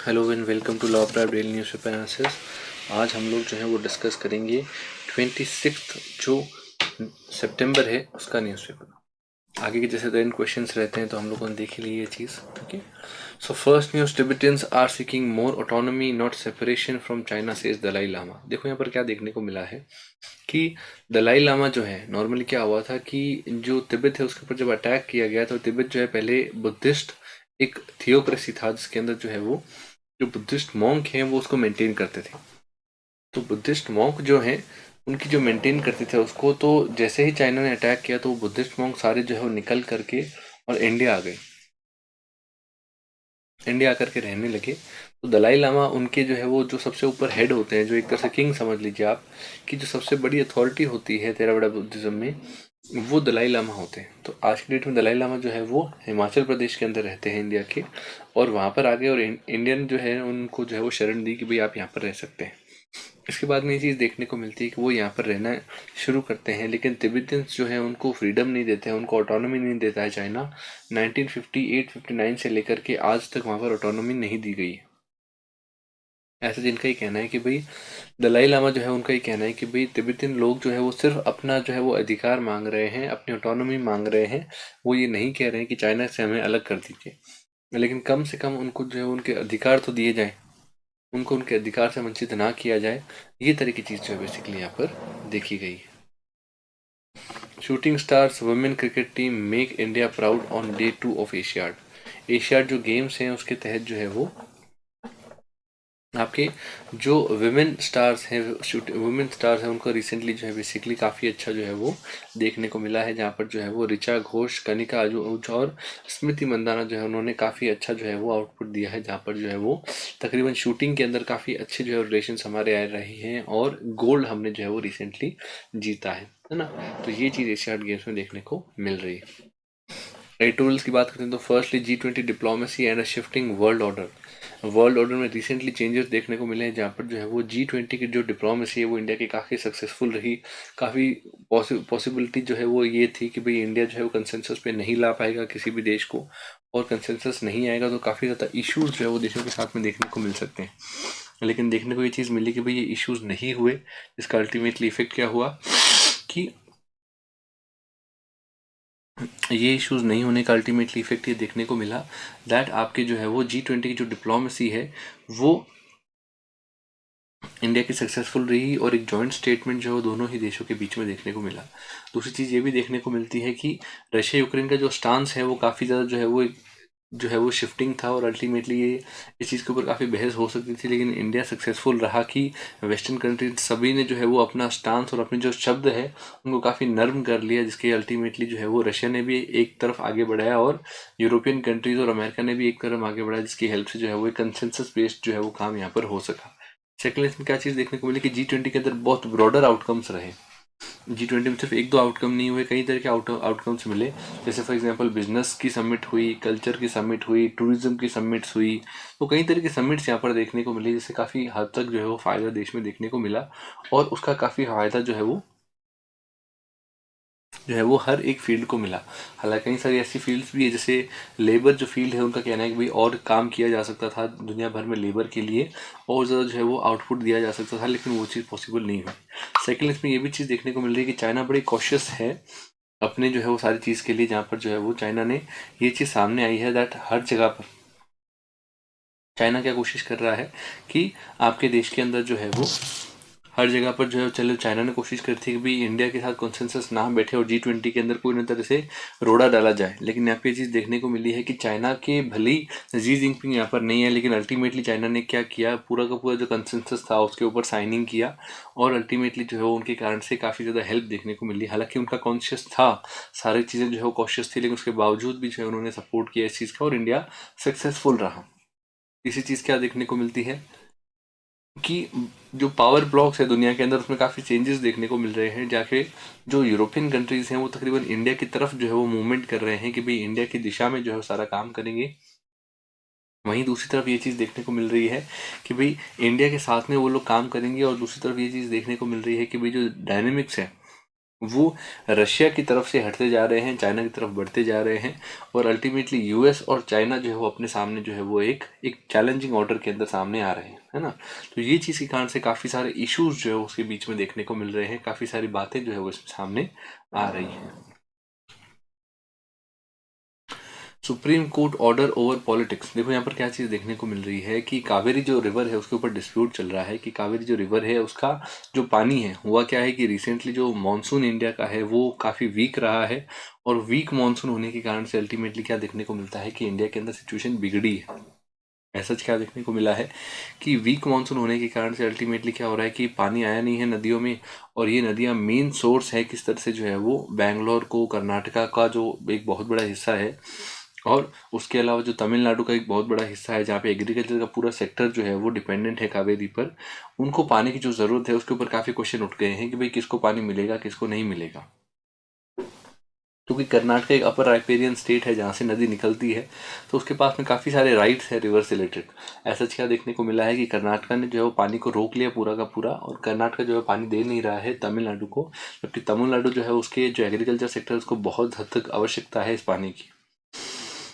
Hello and welcome to law prive daily newspaper analysis. आज हम लोग जो है वो डिस्कस करेंगे 26 जो सितंबर है उसका न्यूज़पेपर। आगे के जैसे रेन क्वेश्चंस रहते हैं तो हम लोगों ने देख ही ली ये चीज़। ठीक है, so first news, Tibetans are seeking more autonomy not separation from China says Dalai Lama. देखो यहाँ पर क्या देखने को मिला है कि दलाई लामा जो है, नॉर्मली क्या हुआ था कि जो तिब्बत है उसके ऊपर जब अटैक किया गया तो तिब्बत जो है पहले बुद्धिस्ट एक थियोक्रेसी था जिसके अंदर जो है वो जो बुद्धिस्ट मॉन्क हैं वो उसको मेंटेन करते थे। तो बुद्धिस्ट मॉन्क जो हैं उनकी जो मेंटेन करते थे उसको, तो जैसे ही चाइना ने अटैक किया तो बुद्धिस्ट मॉन्क सारे जो है वो निकल करके और इंडिया आ गए। इंडिया आकर के रहने लगे। तो दलाई लामा उनके जो है वो जो सबसे ऊपर हेड होते हैं, जो एक तरह से किंग समझ लीजिए आप, कि जो सबसे बड़ी अथॉरिटी होती है theravada बुद्धिज्म में, वो दलाई लामा होते हैं। तो आज की डेट में दलाई लामा जो है वो हिमाचल प्रदेश के अंदर रहते हैं इंडिया के, और वहाँ पर आ गए और इंडियन जो है उनको जो है वो शरण दी कि भाई आप यहाँ पर रह सकते हैं। इसके बाद में ये चीज़ देखने को मिलती है कि वो यहाँ पर रहना शुरू करते हैं, लेकिन तिब्बतियंस जो है उनको फ्रीडम नहीं देते हैं, उनको ऑटोनॉमी नहीं देता है चाइना। 1958-59 से लेकर के आज तक वहाँ पर ऑटोनॉमी नहीं दी गई है। ऐसा जिनका ही कहना है कि भाई दलाई लामा जो है उनका ही कहना है कि भाई तिब्बतियन लोग जो है वो सिर्फ अपना जो है वो अधिकार मांग रहे हैं, अपनी ऑटोनॉमी मांग रहे हैं। वो ये नहीं कह रहे हैं कि चाइना से हमें अलग कर दीजिए, लेकिन कम से कम उनको जो है उनके अधिकार तो दिए जाएं, उनको उनके अधिकार से वंचित ना किया जाए। ये तरह की चीज़ जो है बेसिकली यहाँ पर देखी गई है। Shooting stars women cricket team make India proud on day 2 of Asiad. Asiad जो गेम्स हैं उसके तहत जो है वो आपके जो वुमेन स्टार्स हैं उनको रिसेंटली जो है बेसिकली काफ़ी अच्छा जो है वो देखने को मिला है, जहाँ पर जो है वो ऋचा घोष, कनिका आजूज और स्मृति मंदाना जो है उन्होंने काफ़ी अच्छा जो है वो आउटपुट दिया है, जहाँ पर जो है वो तकरीबन शूटिंग के अंदर काफ़ी अच्छे जो है रिलेशन हमारे आ रहे हैं और गोल्ड हमने जो है वो रिसेंटली जीता है ना। तो ये चीज़ एशियाड गेम्स में देखने को मिल रही है। एडिटोरियल्स की बात करते हैं तो firstly G20 diplomacy and a shifting world order. World order में रिसेंटली चेंजेस देखने को मिले हैं, जहाँ पर जो है वो G20 की जो डिप्लोमेसी है वो इंडिया की काफ़ी सक्सेसफुल रही। काफ़ी पॉसिबिलिटी जो है वो ये थी कि भाई इंडिया जो है वो कंसेंसस पे नहीं ला पाएगा किसी भी देश को, और कंसेंसस नहीं आएगा तो काफ़ी ज़्यादा इश्यूज जो है वो देशों के साथ में देखने को मिल सकते हैं। लेकिन देखने को ये चीज़ मिली कि भाई ये इश्यूज नहीं हुए, जिसका अल्टीमेटली इफेक्ट क्या हुआ कि ये इश्यूज नहीं होने का अल्टीमेटली इफेक्ट ये देखने को मिला दैट आपके जो है वो G20 की जो डिप्लोमेसी है वो इंडिया की सक्सेसफुल रही, और एक जॉइंट स्टेटमेंट जो है वो दोनों ही देशों के बीच में देखने को मिला। दूसरी चीज़ ये भी देखने को मिलती है कि रशिया यूक्रेन का जो स्टांस है वो काफ़ी ज़्यादा जो है वो शिफ्टिंग था, और अल्टीमेटली ये इस चीज़ के ऊपर काफ़ी बहस हो सकती थी, लेकिन इंडिया सक्सेसफुल रहा कि वेस्टर्न कंट्री सभी ने जो है वो अपना स्टांस और अपने जो शब्द है उनको काफ़ी नर्म कर लिया, जिसके अल्टीमेटली जो है वो रशिया ने भी एक तरफ आगे बढ़ाया और यूरोपियन कंट्रीज और अमेरिका ने भी एक कदम आगे बढ़ाया, जिसकी हेल्प से जो है वो एक कंसेंसस बेस्ड जो है वो काम यहाँ पर हो सका। सेकेंड इसमें क्या चीज़ देखने को मिली कि G20 के अंदर बहुत ब्रॉडर आउटकम्स रहे। G20 में सिर्फ एक दो आउटकम नहीं हुए, कई तरह के आउटकम्स मिले। जैसे फॉर एग्जांपल बिजनेस की समिट हुई, कल्चर की समिट हुई, टूरिज्म की समिट्स हुई। तो कई तरह की समिट्स यहाँ पर देखने को मिली, जिससे काफ़ी हद तक जो है वो फ़ायदा देश में देखने को मिला, और उसका काफ़ी फ़ायदा जो है वो हर एक फील्ड को मिला। हालांकि कई सारी ऐसी फील्ड्स भी है, जैसे लेबर जो फील्ड है उनका कहना है कि भाई और काम किया जा सकता था दुनिया भर में लेबर के लिए, और ज़्यादा जो है वो आउटपुट दिया जा सकता था, लेकिन वो चीज़ पॉसिबल नहीं हुई। सेकेंड इसमें ये भी चीज़ देखने को मिल रही है कि चाइना बड़ी कॉशियस है अपने जो है वो सारी चीज़ के लिए, जहाँ पर जो है वो चाइना ने ये चीज़ सामने आई है दैट हर जगह पर चाइना क्या कोशिश कर रहा है कि आपके देश के अंदर जो है वो हर जगह पर जो है, चलो चाइना ने कोशिश करी थी कि भाई इंडिया के साथ कॉन्सेंसस ना बैठे और G20 के अंदर कोई ना तरह से रोड़ा डाला जाए, लेकिन यहाँ पे ये चीज़ देखने को मिली है कि चाइना के भले ही जी जिनपिंग यहाँ पर नहीं है, लेकिन अल्टीमेटली चाइना ने क्या किया, पूरा का पूरा जो कंसेंसस था उसके ऊपर साइनिंग किया, और अल्टीमेटली जो है वो उनके कारण से काफ़ी ज़्यादा हेल्प देखने को मिली। हालांकि उनका कॉन्शियस था, सारी चीज़ें जो है वो कॉन्शियस थी, लेकिन उसके बावजूद भी जो है उन्होंने सपोर्ट किया इस चीज़ का, और इंडिया सक्सेसफुल रहा। इसी चीज़ क्या देखने को मिलती है कि जो पावर ब्लॉक्स है दुनिया के अंदर उसमें काफ़ी चेंजेस देखने को मिल रहे हैं, जाके जो यूरोपियन कंट्रीज हैं वो तकरीबन इंडिया की तरफ जो है वो मूवमेंट कर रहे हैं कि भाई इंडिया की दिशा में जो है सारा काम करेंगे। वहीं दूसरी तरफ ये चीज़ देखने को मिल रही है कि भाई इंडिया के साथ में वो लोग काम करेंगे, और दूसरी तरफ ये चीज़ देखने को मिल रही है कि भाई जो डायनेमिक्स है वो रशिया की तरफ से हटते जा रहे हैं, चाइना की तरफ बढ़ते जा रहे हैं, और अल्टीमेटली यूएस और चाइना जो है वो अपने सामने जो है वो एक चैलेंजिंग ऑर्डर के अंदर सामने आ रहे हैं, है ना। तो ये चीज़ के कारण से काफ़ी सारे इश्यूज जो है उसके बीच में देखने को मिल रहे हैं, काफ़ी सारी बातें जो है वो इसमें सामने आ रही हैं। Supreme court order over politics. देखो यहाँ पर क्या चीज़ देखने को मिल रही है कि कावेरी जो रिवर है उसके ऊपर डिस्प्यूट चल रहा है कि कावेरी जो रिवर है उसका जो पानी है, हुआ क्या है कि रिसेंटली जो मानसून इंडिया का है वो काफ़ी वीक रहा है, और वीक मानसून होने के कारण से अल्टीमेटली क्या देखने को मिलता है कि इंडिया के अंदर सिचुएशन बिगड़ी है। ऐसा क्या देखने को मिला है कि वीक मानसून होने के कारण से अल्टीमेटली क्या हो रहा है कि पानी आया नहीं है नदियों में, और ये नदियाँ मेन सोर्स है किस तरह से जो है वो बैंगलोर को, कर्नाटका का जो एक बहुत बड़ा हिस्सा है, और उसके अलावा जो तमिलनाडु का एक बहुत बड़ा हिस्सा है जहाँ पे एग्रीकल्चर का पूरा सेक्टर जो है वो डिपेंडेंट है कावेरी पर, उनको पानी की जो ज़रूरत है उसके ऊपर काफ़ी क्वेश्चन उठ गए हैं कि भाई किसको पानी मिलेगा, किसको नहीं मिलेगा। क्योंकि कर्नाटक एक अपर राइपेरियन स्टेट है जहाँ से नदी निकलती है, तो उसके पास में काफ़ी सारे राइट्स है रिवर से रिलेटेड। ऐसा क्या देखने को मिला है कि कर्नाटका ने जो है वो पानी को रोक लिया पूरा का पूरा, और कर्नाटका जो है पानी दे नहीं रहा है तमिलनाडु को, जबकि तमिलनाडु जो है उसके जो एग्रीकल्चर सेक्टर उसको बहुत हद तक आवश्यकता है इस पानी की।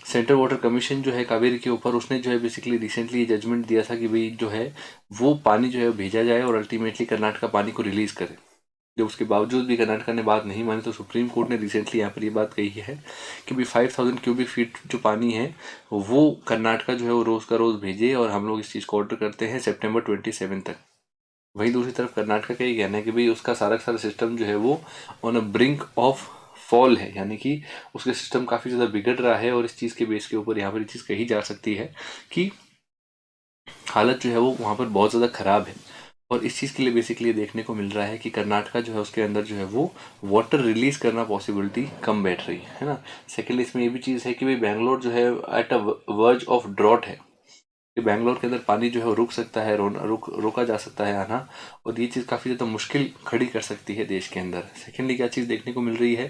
सेंट्रल वाटर कमीशन जो है कावेरी के ऊपर, उसने जो है बेसिकली रिसेंटली ये जजमेंट दिया था कि भाई जो है वो पानी जो है भेजा जाए और अल्टीमेटली कर्नाटका पानी को रिलीज करे। जब उसके बावजूद भी कर्नाटका ने बात नहीं मानी, तो सुप्रीम कोर्ट ने रिसेंटली यहाँ पर ये बात कही है कि भाई 5000 क्यूबिक फीट जो पानी है वो कर्नाटका जो है वो रोज़ का रोज़ भेजे, और हम लोग इस चीज़ को ऑर्डर करते हैं सितंबर 27 तक। वहीं दूसरी तरफ कर्नाटका का ये कहना है कि भाई उसका सारा का सारा सिस्टम जो है वो on a brink of fall है, यानी कि उसका सिस्टम काफ़ी ज़्यादा बिगड़ रहा है, और इस चीज़ के बेस के ऊपर यहाँ पर ये चीज़ कही जा सकती है कि हालत जो है वो वहाँ पर बहुत ज़्यादा ख़राब है। और इस चीज़ के लिए बेसिकली देखने को मिल रहा है कि कर्नाटका जो है उसके अंदर जो है वो वाटर रिलीज करना पॉसिबिलिटी कम बैठ रही है ना। सेकेंडली इसमें ये भी चीज़ है कि भाई बैंगलोर जो है at a verge of drought है, कि बैंगलोर के अंदर पानी जो है वो रुक सकता है, रोका जा सकता है आना, और ये चीज़ काफ़ी ज़्यादा मुश्किल खड़ी कर सकती है देश के अंदर। सेकेंडली क्या चीज़ देखने को मिल रही है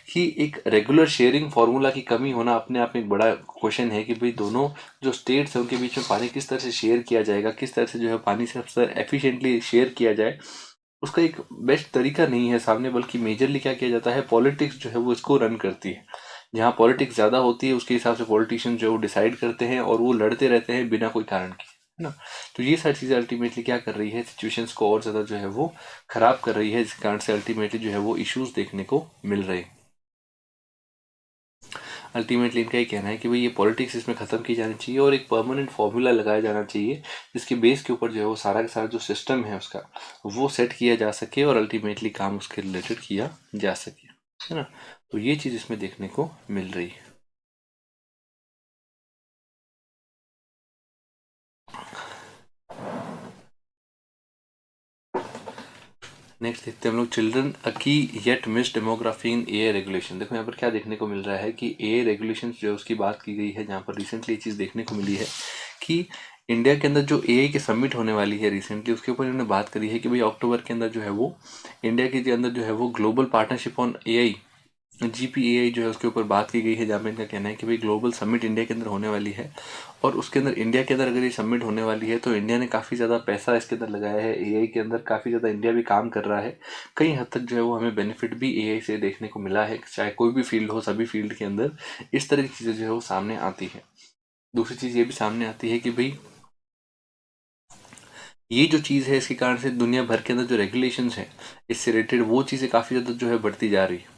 कि एक रेगुलर शेयरिंग फार्मूला की कमी होना अपने आप में एक बड़ा क्वेश्चन है कि भाई दोनों जो स्टेट्स हैं उनके बीच में पानी किस तरह से शेयर किया जाएगा, किस तरह से जो है पानी सबसे एफिशिएंटली शेयर किया जाए, उसका एक बेस्ट तरीका नहीं है सामने, बल्कि मेजरली क्या किया जाता है, पॉलिटिक्स जो है वो इसको रन करती है। जहाँ पॉलिटिक्स ज़्यादा होती है उसके हिसाब से पॉलिटिशियन जो है वो डिसाइड करते हैं, और वो लड़ते रहते हैं बिना कोई कारण के, है ना। तो ये सारी चीज़ें अल्टीमेटली क्या कर रही है, सिचुएशंस को और ज़्यादा जो है वो खराब कर रही है, जिस कारण से अल्टीमेटली जो है वो इश्यूज देखने को मिल रहे हैं। अल्टीमेटली इनका ये कहना है कि भाई ये पॉलिटिक्स इसमें ख़त्म की जानी चाहिए, और एक परमानेंट फॉर्मूला लगाया जाना चाहिए जिसके बेस के ऊपर जो है वो सारा का सारा जो सिस्टम है उसका वो सेट किया जा सके, और अल्टीमेटली काम उसके रिलेटेड किया जा सके, है ना। तो ये चीज़ इसमें देखने को मिल रही है। नेक्स्ट देखते हैं हम लोग, चिल्ड्रन अ की येट मिस डेमोग्राफी इन एआई रेगुलेशन। देखो यहाँ पर क्या देखने को मिल रहा है कि एआई रेगुलेशन जो है उसकी बात की गई है, जहाँ पर रिसेंटली ये चीज़ देखने को मिली है कि इंडिया के अंदर जो एआई की समिट होने वाली है रिसेंटली, उसके ऊपर इन्होंने बात करी है कि भाई अक्टूबर के अंदर जो है वो इंडिया के अंदर जो है वो global partnership on AI, GPAI जो है उसके ऊपर बात की गई है, जहाँ पे इनका कहना है कि भाई ग्लोबल समिट इंडिया के अंदर होने वाली है, और उसके अंदर इंडिया के अंदर अगर ये समिट होने वाली है तो इंडिया ने काफ़ी ज़्यादा पैसा इसके अंदर लगाया है, एआई के अंदर काफ़ी ज़्यादा इंडिया भी काम कर रहा है। कई हद तक जो है वो हमें बेनिफिट भी एआई से देखने को मिला है, चाहे कोई भी फील्ड हो, सभी फील्ड के अंदर इस तरह की चीज़ें जो है वो सामने आती है। दूसरी चीज़ ये भी सामने आती है कि भाई ये जो चीज़ है इसके कारण से दुनिया भर के अंदर जो रेगुलेशंस हैं इससे रिलेटेड वो चीज़ें काफ़ी ज़्यादा जो है बढ़ती जा रही है।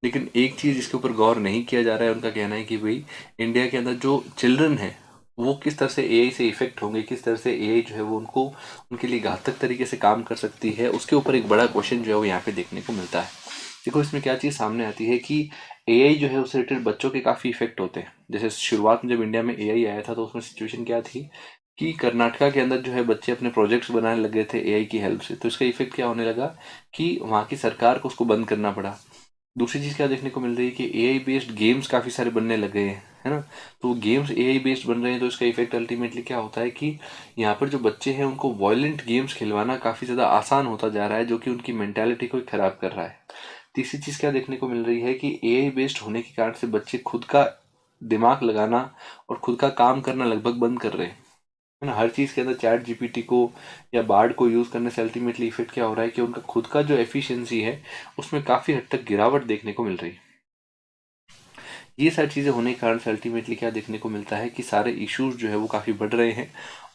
लेकिन एक चीज़ इसके ऊपर गौर नहीं किया जा रहा है, उनका कहना है कि भाई इंडिया के अंदर जो चिल्ड्रन है वो किस तरह से एआई से इफेक्ट होंगे, किस तरह से एआई जो है वो उनको उनके लिए घातक तरीके से काम कर सकती है, उसके ऊपर एक बड़ा क्वेश्चन जो है वो यहाँ पे देखने को मिलता है। देखो इसमें क्या चीज़ सामने आती है कि एआई जो है उससे रिलेटेड बच्चों के काफ़ी इफेक्ट होते हैं। जैसे शुरुआत में जब इंडिया में एआई आया था तो उसमें सिचुएशन क्या थी कि कर्नाटका के अंदर जो है बच्चे अपने प्रोजेक्ट्स बनाने लगे थे एआई की हेल्प से, तो इसका इफेक्ट क्या होने लगा कि वहाँ की सरकार को उसको बंद करना पड़ा। दूसरी चीज़ क्या देखने को मिल रही है कि एआई बेस्ड गेम्स काफ़ी सारे बनने लगे हैं, है ना। तो गेम्स एआई बेस्ड बन रहे हैं तो इसका इफेक्ट अल्टीमेटली क्या होता है कि यहाँ पर जो बच्चे हैं उनको वायलेंट गेम्स खिलवाना काफ़ी ज़्यादा आसान होता जा रहा है, जो कि उनकी मेंटालिटी को ख़राब कर रहा है। तीसरी चीज़ क्या देखने को मिल रही है कि एआई बेस्ड होने के कारण से बच्चे खुद का दिमाग लगाना और खुद का काम करना लगभग बंद कर रहे हैं। है ना। हर चीज़ के अंदर चैट जीपीटी को या बार्ड को यूज़ करने से अल्टीमेटली इफेक्ट क्या हो रहा है कि उनका खुद का जो एफिशिएंसी है उसमें काफ़ी हद तक गिरावट देखने को मिल रही है। ये सारी चीज़ें होने के कारण से अल्टीमेटली क्या देखने को मिलता है कि सारे इश्यूज जो है वो काफ़ी बढ़ रहे हैं,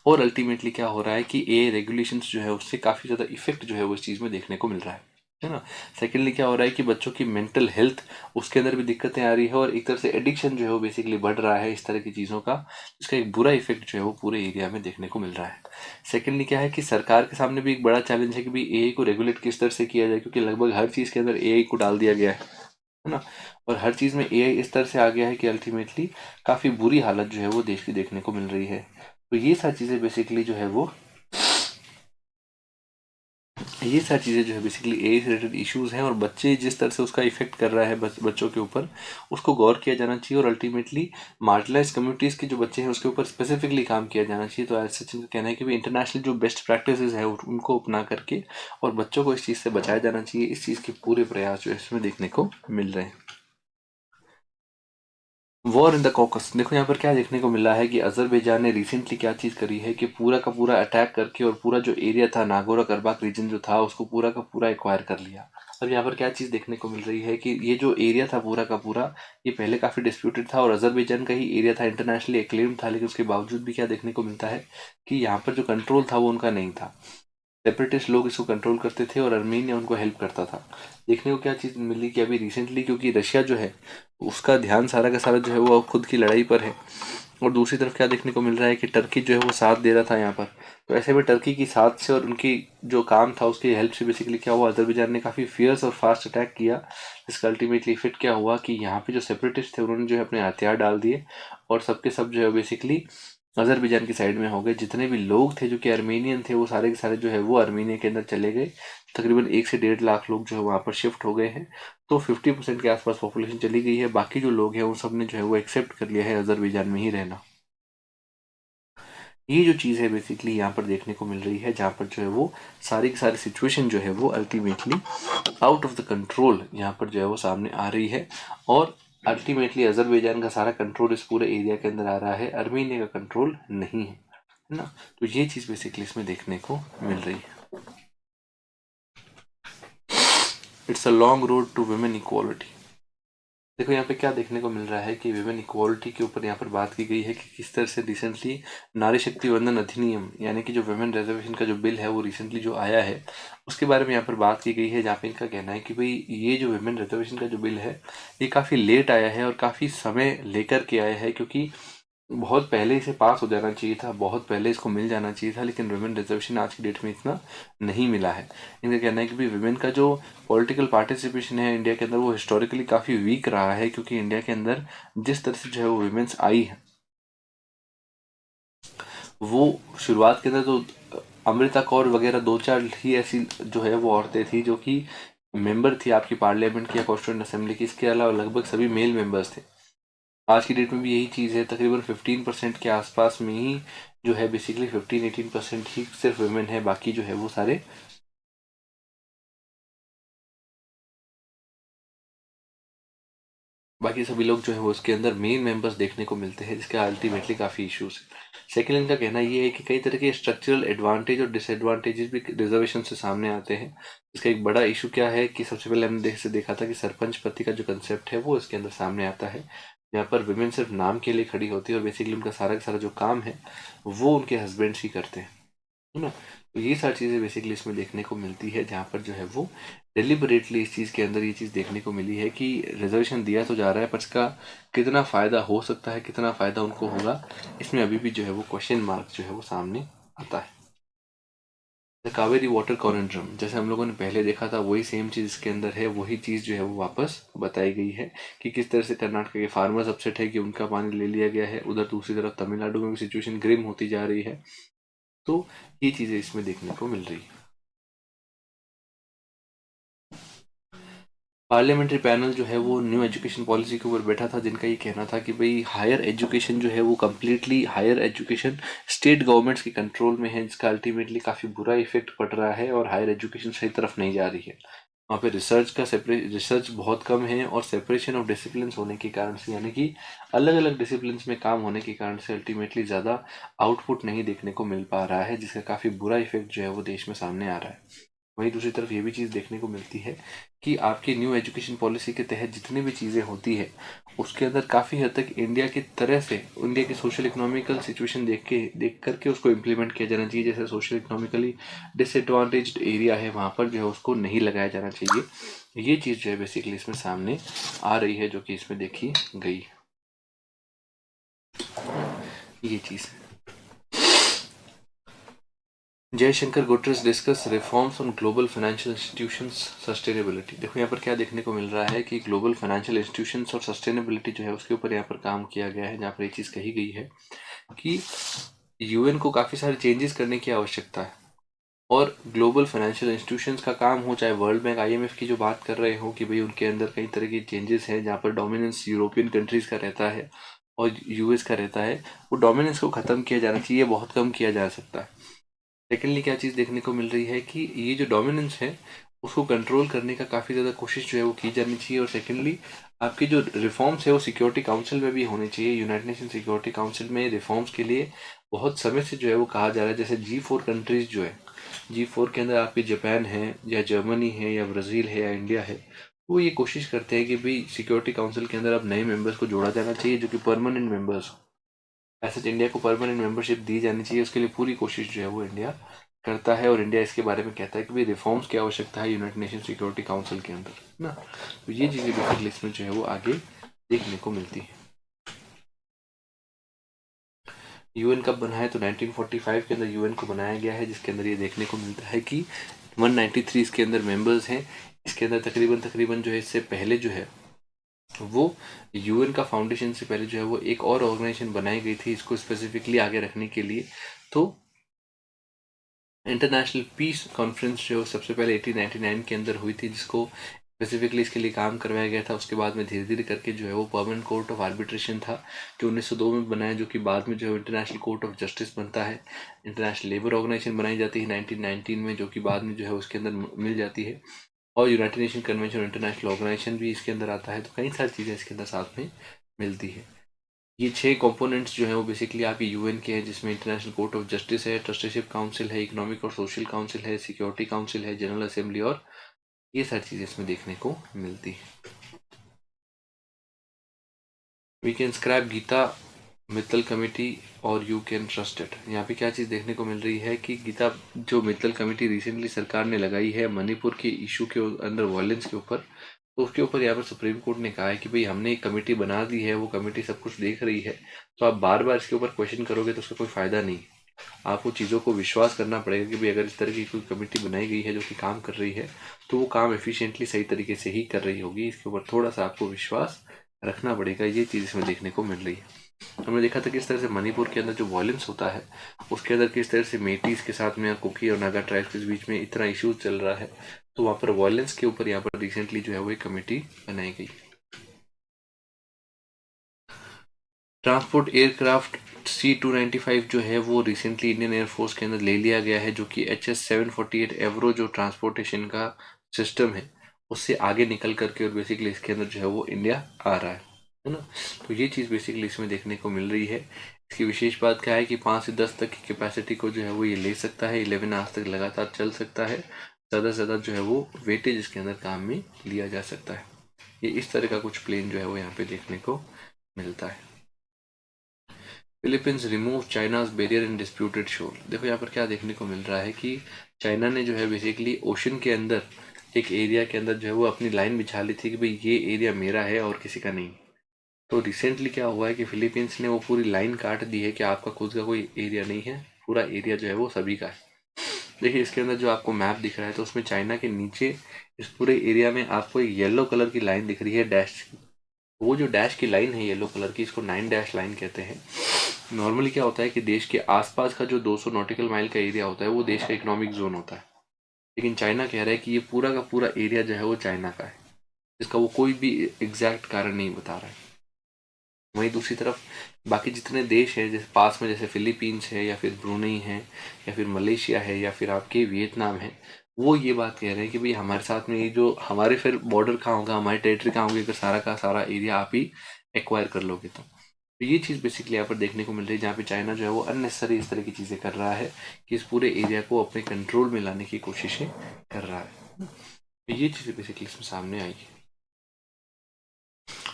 और अल्टीमेटली क्या हो रहा है कि ए रेगुलेशंस जो है उससे काफ़ी ज़्यादा इफेक्ट जो है वो इस चीज़ में देखने को मिल रहा है ना। सेकेंडली क्या हो रहा है कि बच्चों की मेंटल हेल्थ, उसके अंदर भी दिक्कतें आ रही है, और एक तरह से एडिक्शन जो है वो बेसिकली बढ़ रहा है इस तरह की चीज़ों का, जिसका एक बुरा इफेक्ट जो है वो पूरे एरिया में देखने को मिल रहा है। सेकेंडली क्या है कि सरकार के सामने भी एक बड़ा चैलेंज है कि भाई एआई को रेगुलेट किस तरह से किया जाए, क्योंकि लगभग हर चीज़ के अंदर एआई को डाल दिया गया है ना। और हर चीज़ में एआई इस तरह से आ गया है कि अल्टीमेटली काफ़ी बुरी हालत जो है वो देश की देखने को मिल रही है। तो ये सारी चीज़ें जो है बेसिकली एआई से रिलेटेड इश्यूज हैं, और बच्चे जिस तरह से उसका इफेक्ट कर रहा है बच्चों के ऊपर, उसको गौर किया जाना चाहिए, और अल्टीमेटली मार्जिनलाइज कम्युनिटीज़ के जो बच्चे हैं उसके ऊपर स्पेसिफिकली काम किया जाना चाहिए। तो एज सचिन का कहना है कि भाई इंटरनेशनल जो बेस्ट प्रैक्टिसेस है उनको अपना करके और बच्चों को इस चीज़ से बचाया जाना चाहिए। इस चीज़ के पूरे प्रयास जो है इसमें देखने को मिल रहे हैं। वॉर इन द कॉकस, देखो यहाँ पर क्या देखने को मिला है कि अजरबैजान ने रिसेंटली क्या चीज़ करी है कि पूरा का पूरा अटैक करके और पूरा जो एरिया था नागोरा करबाख रीजन जो था उसको पूरा का पूरा एक्वायर कर लिया। अब यहाँ पर क्या चीज़ देखने को मिल रही है कि ये जो एरिया था पूरा का पूरा, ये पहले काफ़ी डिस्प्यूटेड था और अजरबैजान का ही एरिया था, इंटरनेशनली एक्लेम था, लेकिन उसके बावजूद भी क्या देखने को मिलता है कि यहाँ पर जो कंट्रोल था वो उनका नहीं था। सेपरेटिस्ट लोग इसको कंट्रोल करते थे और अर्मीनिया उनको हेल्प करता था। देखने को क्या चीज़ मिली कि अभी रिसेंटली, क्योंकि रशिया जो है उसका ध्यान सारा का सारा जो है वो खुद की लड़ाई पर है, और दूसरी तरफ क्या देखने को मिल रहा है कि टर्की जो है वो साथ दे रहा था यहाँ पर। तो ऐसे में टर्की की साथ से और उनकी जो काम था उसकी हेल्प से बेसिकली क्या हुआ, अजरबैजान ने काफ़ी फियर्स और फास्ट अटैक किया, जिसका अल्टीमेटली इफेक्ट क्या हुआ कि यहाँ पे जो सेपरेटिस्ट थे उन्होंने जो है अपने हथियार डाल दिए, और सबके सब जो है बेसिकली अजरबैजान की साइड में हो गए। जितने भी लोग थे जो कि अर्मेनियन थे वो सारे के सारे जो है वो अर्मेनिया के अंदर चले गए। तकरीबन 1 से 1.5 लाख लोग जो है वहाँ पर शिफ्ट हो गए हैं। तो 50% के आसपास पॉपुलेशन चली गई है। बाकी जो लोग हैं उन सब ने जो है वो एक्सेप्ट कर लिया है अजरबैजान में ही रहना। ये जो चीज़ है बेसिकली यहाँ पर देखने को मिल रही है, जहाँ पर जो है वो सारी की सारी सिचुएशन जो है वो ultimately out of the control यहाँ पर जो है वो सामने आ रही है, और अल्टीमेटली अजरबैजान का सारा कंट्रोल इस पूरे एरिया के अंदर आ रहा है, अर्मीनिया का कंट्रोल नहीं है ना। तो ये चीज़ बेसिकली इसमें देखने को मिल रही है। It's a long road to women equality. देखो यहाँ पे क्या देखने को मिल रहा है कि विमेन इक्वालिटी के ऊपर यहाँ पर बात की गई है कि किस तरह से रिसेंटली नारी शक्ति वंदन अधिनियम, यानी कि जो वुमेन रिजर्वेशन का जो बिल है वो रिसेंटली जो आया है उसके बारे में यहाँ पर बात की गई है, जहाँ पे इनका कहना है कि भाई ये जो वुमेन रिजर्वेशन का जो बिल है ये काफ़ी लेट आया है और काफ़ी समय लेकर के आया है, क्योंकि बहुत पहले इसे पास हो जाना चाहिए था, बहुत पहले इसको मिल जाना चाहिए था, लेकिन वुमेन रिजर्वेशन आज की डेट में इतना नहीं मिला है। इनका कहना है कि भाई वुमेन का जो पॉलिटिकल पार्टिसिपेशन है इंडिया के अंदर वो हिस्टोरिकली काफ़ी वीक रहा है, क्योंकि इंडिया के अंदर जिस तरह से जो है वो वुमेन्स आई है वो शुरुआत के अंदर तो अमृता कौर वगैरह दो चार ही ऐसी जो है वो औरतें थी जो कि मेंबर थी आपकी पार्लियामेंट की या कॉन्स्टिट्यूंट असेंबली की। इसके अलावा लगभग सभी मेल मेंबर्स थे। आज की डेट में भी यही चीज़ है, तकरीबन 15% के आसपास में ही जो है बेसिकली 15-18% ही सिर्फ वुमेन है, बाकी जो है वो सारे बाकी सभी लोग जो है वो उसके अंदर मेन मेंबर्स देखने को मिलते हैं, जिसके अल्टीमेटली काफ़ी इश्यूज है। सेकेंड इनका कहना ये है कि कई तरह के स्ट्रक्चरल एडवांटेज और डिसएडवांटेजेस भी रिजर्वेशन से सामने आते हैं। इसका एक बड़ा इशू क्या है कि सबसे पहले हमने देखा था कि सरपंच पति का जो कंसेप्ट है वो इसके अंदर सामने आता है, यहाँ पर वुमेन सिर्फ नाम के लिए खड़ी होती है और बेसिकली उनका सारा का सारा जो काम है वो उनके हस्बैंड्स ही करते हैं, है ना। तो ये सारी चीज़ें बेसिकली इसमें देखने को मिलती है, जहाँ पर जो है वो डिलिबरेटली इस चीज़ के अंदर ये चीज़ देखने को मिली है कि रिजर्वेशन दिया तो जा रहा है पर इसका कितना फ़ायदा हो सकता है, कितना फ़ायदा उनको होगा, इसमें अभी भी जो है वो क्वेश्चन मार्क जो है वो सामने आता है। द कावेरी वाटर कॉरिडोर, जैसे हम लोगों ने पहले देखा था वही सेम चीज़ इसके अंदर है, वही चीज़ जो है वो वापस बताई गई है कि किस तरह से कर्नाटक के फार्मर्स अपसेट है कि उनका पानी ले लिया गया है, उधर दूसरी तरफ तमिलनाडु में भी सिचुएशन ग्रिम होती जा रही है। तो ये चीज़ें इसमें देखने को मिल रही है। पार्लियामेंट्री पैनल जो है वो न्यू एजुकेशन पॉलिसी के ऊपर बैठा था, जिनका ये कहना था कि भाई हायर एजुकेशन जो है वो completely higher education state governments के कंट्रोल में है, जिसका अल्टीमेटली काफ़ी बुरा इफेक्ट पड़ रहा है और हायर एजुकेशन सही तरफ नहीं जा रही है। वहाँ पे रिसर्च बहुत कम है, और सेपरेशन ऑफ डिसिप्लिन होने के कारण से, यानी कि अलग अलग डिसिप्लिन में काम होने के कारण से अल्टीमेटली ज़्यादा आउटपुट नहीं देखने को मिल पा रहा है, जिसका काफ़ी बुरा इफेक्ट जो है वो देश में सामने आ रहा है। वहीं दूसरी तरफ ये भी चीज़ देखने को मिलती है कि आपकी न्यू एजुकेशन पॉलिसी के तहत जितनी भी चीज़ें होती है, उसके अंदर काफ़ी हद तक इंडिया की तरह से, इंडिया की सोशल इकोनॉमिकल सिचुएशन देख करके उसको इम्प्लीमेंट किया जाना चाहिए। जैसे सोशल इकोनॉमिकली डिसएडवांटेज्ड एरिया है, वहाँ पर जो है उसको नहीं लगाया जाना चाहिए। ये चीज़ जो है बेसिकली इसमें सामने आ रही है, जो कि इसमें देखी गई, ये चीज़। Jaishankar Guterres discuss reforms on global financial institutions sustainability. देखो यहाँ पर क्या देखने को मिल रहा है कि ग्लोबल फाइनेंशियल इंस्टीट्यूशंस और सस्टेनेबिलिटी जो है उसके ऊपर यहाँ पर काम किया गया है, जहाँ पर ये चीज़ कही गई है कि यूएन को काफ़ी सारे चेंजेस करने की आवश्यकता है, और ग्लोबल फाइनेंशियल इंस्टीट्यूशंस का काम हो, चाहे वर्ल्ड बैंक, आईएमएफ की जो बात कर रहे हो कि भाई उनके अंदर कई तरह के चेंजेस हैं, जहाँ पर डोमिनेंस यूरोपियन कंट्रीज का रहता है और यूएस का रहता है, वो डोमिनेंस को ख़त्म किया जाना चाहिए, बहुत कम किया जा सकता है। सेकेंडली क्या चीज़ देखने को मिल रही है कि ये जो डोमिनेंस है उसको कंट्रोल करने का काफ़ी ज़्यादा कोशिश जो है वो की जानी चाहिए। और सेकेंडली आपकी जो रिफॉर्म्स है वो सिक्योरिटी काउंसिल में भी होने चाहिए। यूनाइटेड नेशन सिक्योरिटी काउंसिल में रिफॉर्म्स के लिए बहुत समय से जो है वो कहा जा रहा है। जैसे G4 कंट्रीज जो है, G4 के अंदर आपके जापान है या जर्मनी है या ब्राज़ील है या इंडिया है, वो ये कोशिश करते हैं कि भाई सिक्योरिटी काउंसिल के अंदर अब नए मेंबर्स को जोड़ा जाना चाहिए जो कि परमानेंट मेंबर्स हो। ऐसे इंडिया को परमानेंट मेंबरशिप दी जानी चाहिए, उसके लिए पूरी कोशिश जो है वो इंडिया करता है। और इंडिया इसके बारे में कहता है कि भाई रिफॉर्म्स की आवश्यकता है यूनाइटेड नेशन सिक्योरिटी काउंसिल के अंदर ना। तो ये चीज़ें बेसिकली इसमें जो है वो आगे देखने को मिलती है। यूएन कब बना है, तो 1945 के अंदर यूएन को बनाया गया है, जिसके अंदर ये देखने को मिलता है कि 193 इसके अंदर मेंबर्स हैं। इसके अंदर तकरीबन जो है इससे पहले जो है वो यूएन का फाउंडेशन से पहले जो है वो एक और ऑर्गेनाइजेशन बनाई गई थी इसको स्पेसिफिकली आगे रखने के लिए। तो इंटरनेशनल पीस कॉन्फ्रेंस जो सबसे पहले 1899 के अंदर हुई थी, जिसको स्पेसिफिकली इसके लिए काम करवाया गया था। उसके बाद में धीरे धीरे करके जो है वो परमानेंट कोर्ट ऑफ आर्बिट्रेशन था, जो 1902 में बनाया, जो कि बाद में जो है इंटरनेशनल कोर्ट ऑफ जस्टिस बनता है। इंटरनेशनल लेबर ऑर्गेनाइजेशन बनाई जाती है 1919 में, जो कि बाद में जो है उसके अंदर मिल जाती है। और United Nation convention international organisation भी इसके अंदर आता है। तो कई सारी चीज़ें इसके अंदर साथ में मिलती है। ये 6 कंपोनेंट्स जो हैं वो बेसिकली आपकी यूएन के हैं, जिसमें इंटरनेशनल कोर्ट ऑफ जस्टिस है, ट्रस्टीशिप काउंसिल है, इकोनॉमिक और सोशल काउंसिल है, सिक्योरिटी काउंसिल है, जनरल असेंबली, और ये सारी चीज़ें इसमें देखने को मिलती है। We can scrap Geeta Mittal committee और यू कैन ट्रस्ट इट। यहाँ पे क्या चीज़ देखने को मिल रही है कि गीता जो मित्तल कमेटी रिसेंटली सरकार ने लगाई है मणिपुर के इशू के अंदर वायलेंस के ऊपर, तो उसके ऊपर यहाँ पर सुप्रीम कोर्ट ने कहा है कि भाई हमने एक कमेटी बना दी है, वो कमेटी सब कुछ देख रही है, तो आप बार बार इसके ऊपर क्वेश्चन करोगे तो उसका कोई फ़ायदा नहीं। आपको चीज़ों को विश्वास करना पड़ेगा कि भाई अगर इस तरह की कोई कमेटी बनाई गई है जो कि काम कर रही है, तो वो काम एफिशिएंटली सही तरीके से ही कर रही होगी। इसके ऊपर थोड़ा सा आपको विश्वास रखना पड़ेगा। ये चीज़ इसमें देखने को मिल रही है। हमने देखा था किस तरह से मणिपुर के अंदर जो वॉयलेंस होता है, उसके अंदर किस तरह से मेटीज के साथ में कुकी और नागा ट्राइब्स के बीच में इतना इश्यूज चल रहा है। तो वहाँ पर वॉयलेंस के ऊपर यहाँ पर रिसेंटली जो है वो एक कमेटी बनाई गई। ट्रांसपोर्ट एयरक्राफ्ट C-295 जो है वो रिसेंटली इंडियन एयरफोर्स के अंदर ले लिया गया है, जो कि HS-748 एवरो जो ट्रांसपोर्टेशन का सिस्टम है उससे आगे निकल करके, और बेसिकली इसके अंदर जो है वो इंडिया आ रहा है ना। तो ये चीज़ बेसिकली इसमें देखने को मिल रही है। इसकी विशेष बात क्या है कि 5 से 10 तक की कैपेसिटी को जो है वो ये ले सकता है, 11 आवर्स तक लगातार चल सकता है। ज़्यादा से ज़्यादा जो है वो वेटेज इसके अंदर काम में लिया जा सकता है। ये इस तरह का कुछ प्लेन जो है वो यहाँ पे देखने को मिलता है। फिलीपींस रिमूव चाइनाज बैरियर इन डिस्प्यूटेड शोर। देखो यहाँ पर क्या देखने को मिल रहा है कि चाइना ने जो है बेसिकली ओशन के अंदर एक एरिया के अंदर जो है वो अपनी लाइन बिछा ली थी कि भाई ये एरिया मेरा है और किसी का नहीं। तो रिसेंटली क्या हुआ है कि फिलीपींस ने वो पूरी लाइन काट दी है कि आपका खुद का कोई एरिया नहीं है, पूरा एरिया जो है वो सभी का है। देखिए इसके अंदर जो आपको मैप दिख रहा है, तो उसमें चाइना के नीचे इस पूरे एरिया में आपको एक येलो कलर की लाइन दिख रही है, डैश। वो जो डैश की लाइन है येलो कलर की, इसको 9 डैश लाइन कहते हैं। नॉर्मली क्या होता है कि देश के आसपास का जो 200 नॉटिकल माइल का एरिया होता है वो देश का इकोनॉमिक जोन होता है, लेकिन चाइना कह रहा है कि ये पूरा का पूरा एरिया जो है वो चाइना का है, इसका वो कोई भी एग्जैक्ट कारण नहीं बता रहा है। वहीं दूसरी तरफ बाकी जितने देश हैं जैसे पास में, जैसे फिलीपींस है या फिर ब्रुनेई है या फिर मलेशिया है या फिर आपके वियतनाम है, वो ये बात कह रहे हैं कि भाई हमारे साथ में ये जो हमारे फिर बॉर्डर कहाँ होगा, हमारी टेरिटरी कहाँ होगी, अगर सारा का सारा एरिया आप ही एक्वायर कर लोगे तो ये चीज़ बेसिकली यहाँ पर देखने को मिल रही है, जहाँ पे चाइना जो है वो अननेसेसरी इस तरह की चीज़ें कर रहा है कि इस पूरे एरिया को अपने कंट्रोल में लाने की कोशिशें कर रहा है। तो ये चीज़ें बेसिकली इसमें सामने आई है।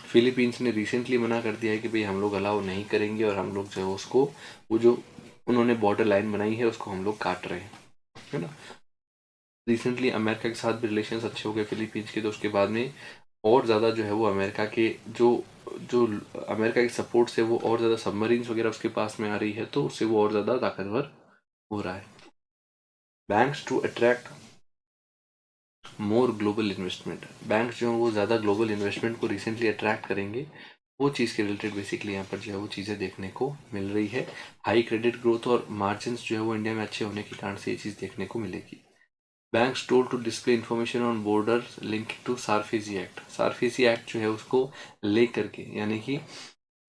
फिलीपींस ने रिसेंटली मना कर दिया है कि भाई हम लोग अलाउ नहीं करेंगे और हम लोग जो है उसको, वो जो उन्होंने बॉर्डर लाइन बनाई है उसको हम लोग काट रहे हैं, है ना। रिसेंटली अमेरिका के साथ भी रिलेशंस अच्छे हो गए फिलीपींस के, तो उसके बाद में और ज़्यादा जो है वो अमेरिका के जो जो अमेरिका के सपोर्ट से वो और ज़्यादा सबमरीन्स वगैरह उसके पास में आ रही है, तो उससे वो और ज़्यादा ताकतवर हो रहा है। Banks to attract more global investment, banks जो हैं वो ज़्यादा ग्लोबल इन्वेस्टमेंट को रिसेंटली अट्रैक्ट करेंगे, वो चीज़ के रिलेटेड बेसिकली यहाँ पर जो है वो चीज़ें देखने को मिल रही है। हाई क्रेडिट ग्रोथ और मार्जिन जो है वो इंडिया में अच्छे होने के कारण से ये चीज़ देखने को मिलेगी। Banks told to display information on border link to SARFAESI act, SARFAESI act जो है उसको ले करके, यानी कि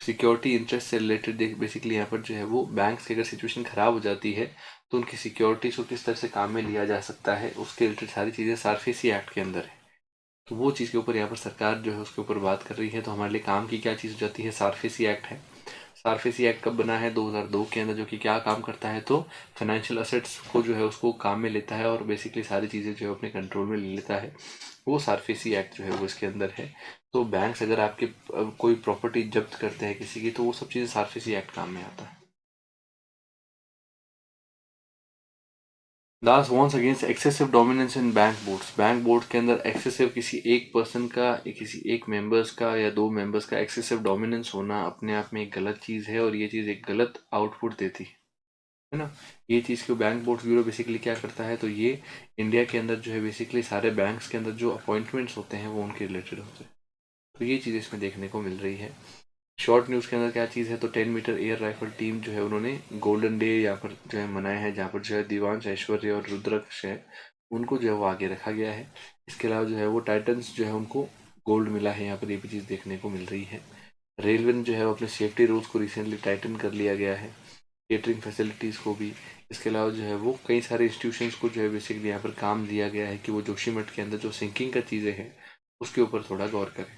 सिक्योरिटी इंटरेस्ट से रिलेटेड बेसिकली यहाँ पर जो है वो बैंक्स की अगर सिचुएशन खराब हो जाती है तो उनकी सिक्योरिटीज को किस तरह से काम में लिया जा सकता है, उसके रिलेटेड सारी चीज़ें सारफेसी एक्ट के अंदर है। तो वो चीज़ के ऊपर यहाँ पर सरकार जो है उसके ऊपर बात कर रही है। तो हमारे लिए काम की क्या चीज़ हो जाती है, सारफेसी एक्ट है। सारफेसी एक्ट कब बना है, 2002 के अंदर, जो कि क्या काम करता है, तो फाइनेंशियल असेट्स को जो है उसको काम में लेता है और बेसिकली सारी चीज़ें जो है अपने कंट्रोल में ले लेता है। वो सारफेसी एक्ट जो है वो इसके अंदर है। तो बैंक्स अगर आपके कोई प्रॉपर्टी जब्त करते हैं किसी की, तो वो सब चीज़ें सारफेसी एक्ट काम में आता है। Das warns against excessive dominance in bank boards, bank board के अंदर एक्सेसिव किसी एक पर्सन का, किसी एक मेंबर्स का या दो मेंबर्स का एक्सेसिव डोमिनेंस होना अपने आप में एक गलत चीज़ है और ये चीज़ एक गलत आउटपुट देती है ना। ये चीज़ को बैंक बोर्ड ब्यूरो बेसिकली क्या करता है, तो ये इंडिया के अंदर जो है बेसिकली सारे बैंक्स के अंदर जो अपॉइंटमेंट्स होते हैं वो उनके रिलेटेड होते हैं। तो ये चीज़ इसमें देखने को मिल रही है। शॉर्ट न्यूज़ के अंदर क्या चीज़ है, तो 10 मीटर एयर राइफल टीम जो है उन्होंने गोल्डन डे यहाँ पर जो है मनाया है, जहाँ पर जो है दिवांश, ऐश्वर्य और रुद्रक्ष है, उनको जो है वो आगे रखा गया है। इसके अलावा जो है वो टाइटन्स जो है उनको गोल्ड मिला है, यहाँ पर ये भी चीज़ देखने को मिल रही है। रेलवे ने जो है अपने सेफ्टी रूल्स को रिसेंटली टाइटन कर लिया गया है, केटरिंग फैसिलिटीज़ को भी। इसके अलावा जो है वो कई सारे इंस्टीट्यूशंस को जो है बेसिकली यहाँ पर काम दिया गया है कि वो जोशीमठ के अंदर जो सिंकिंग का चीज़ें हैं उसके ऊपर थोड़ा गौर करें।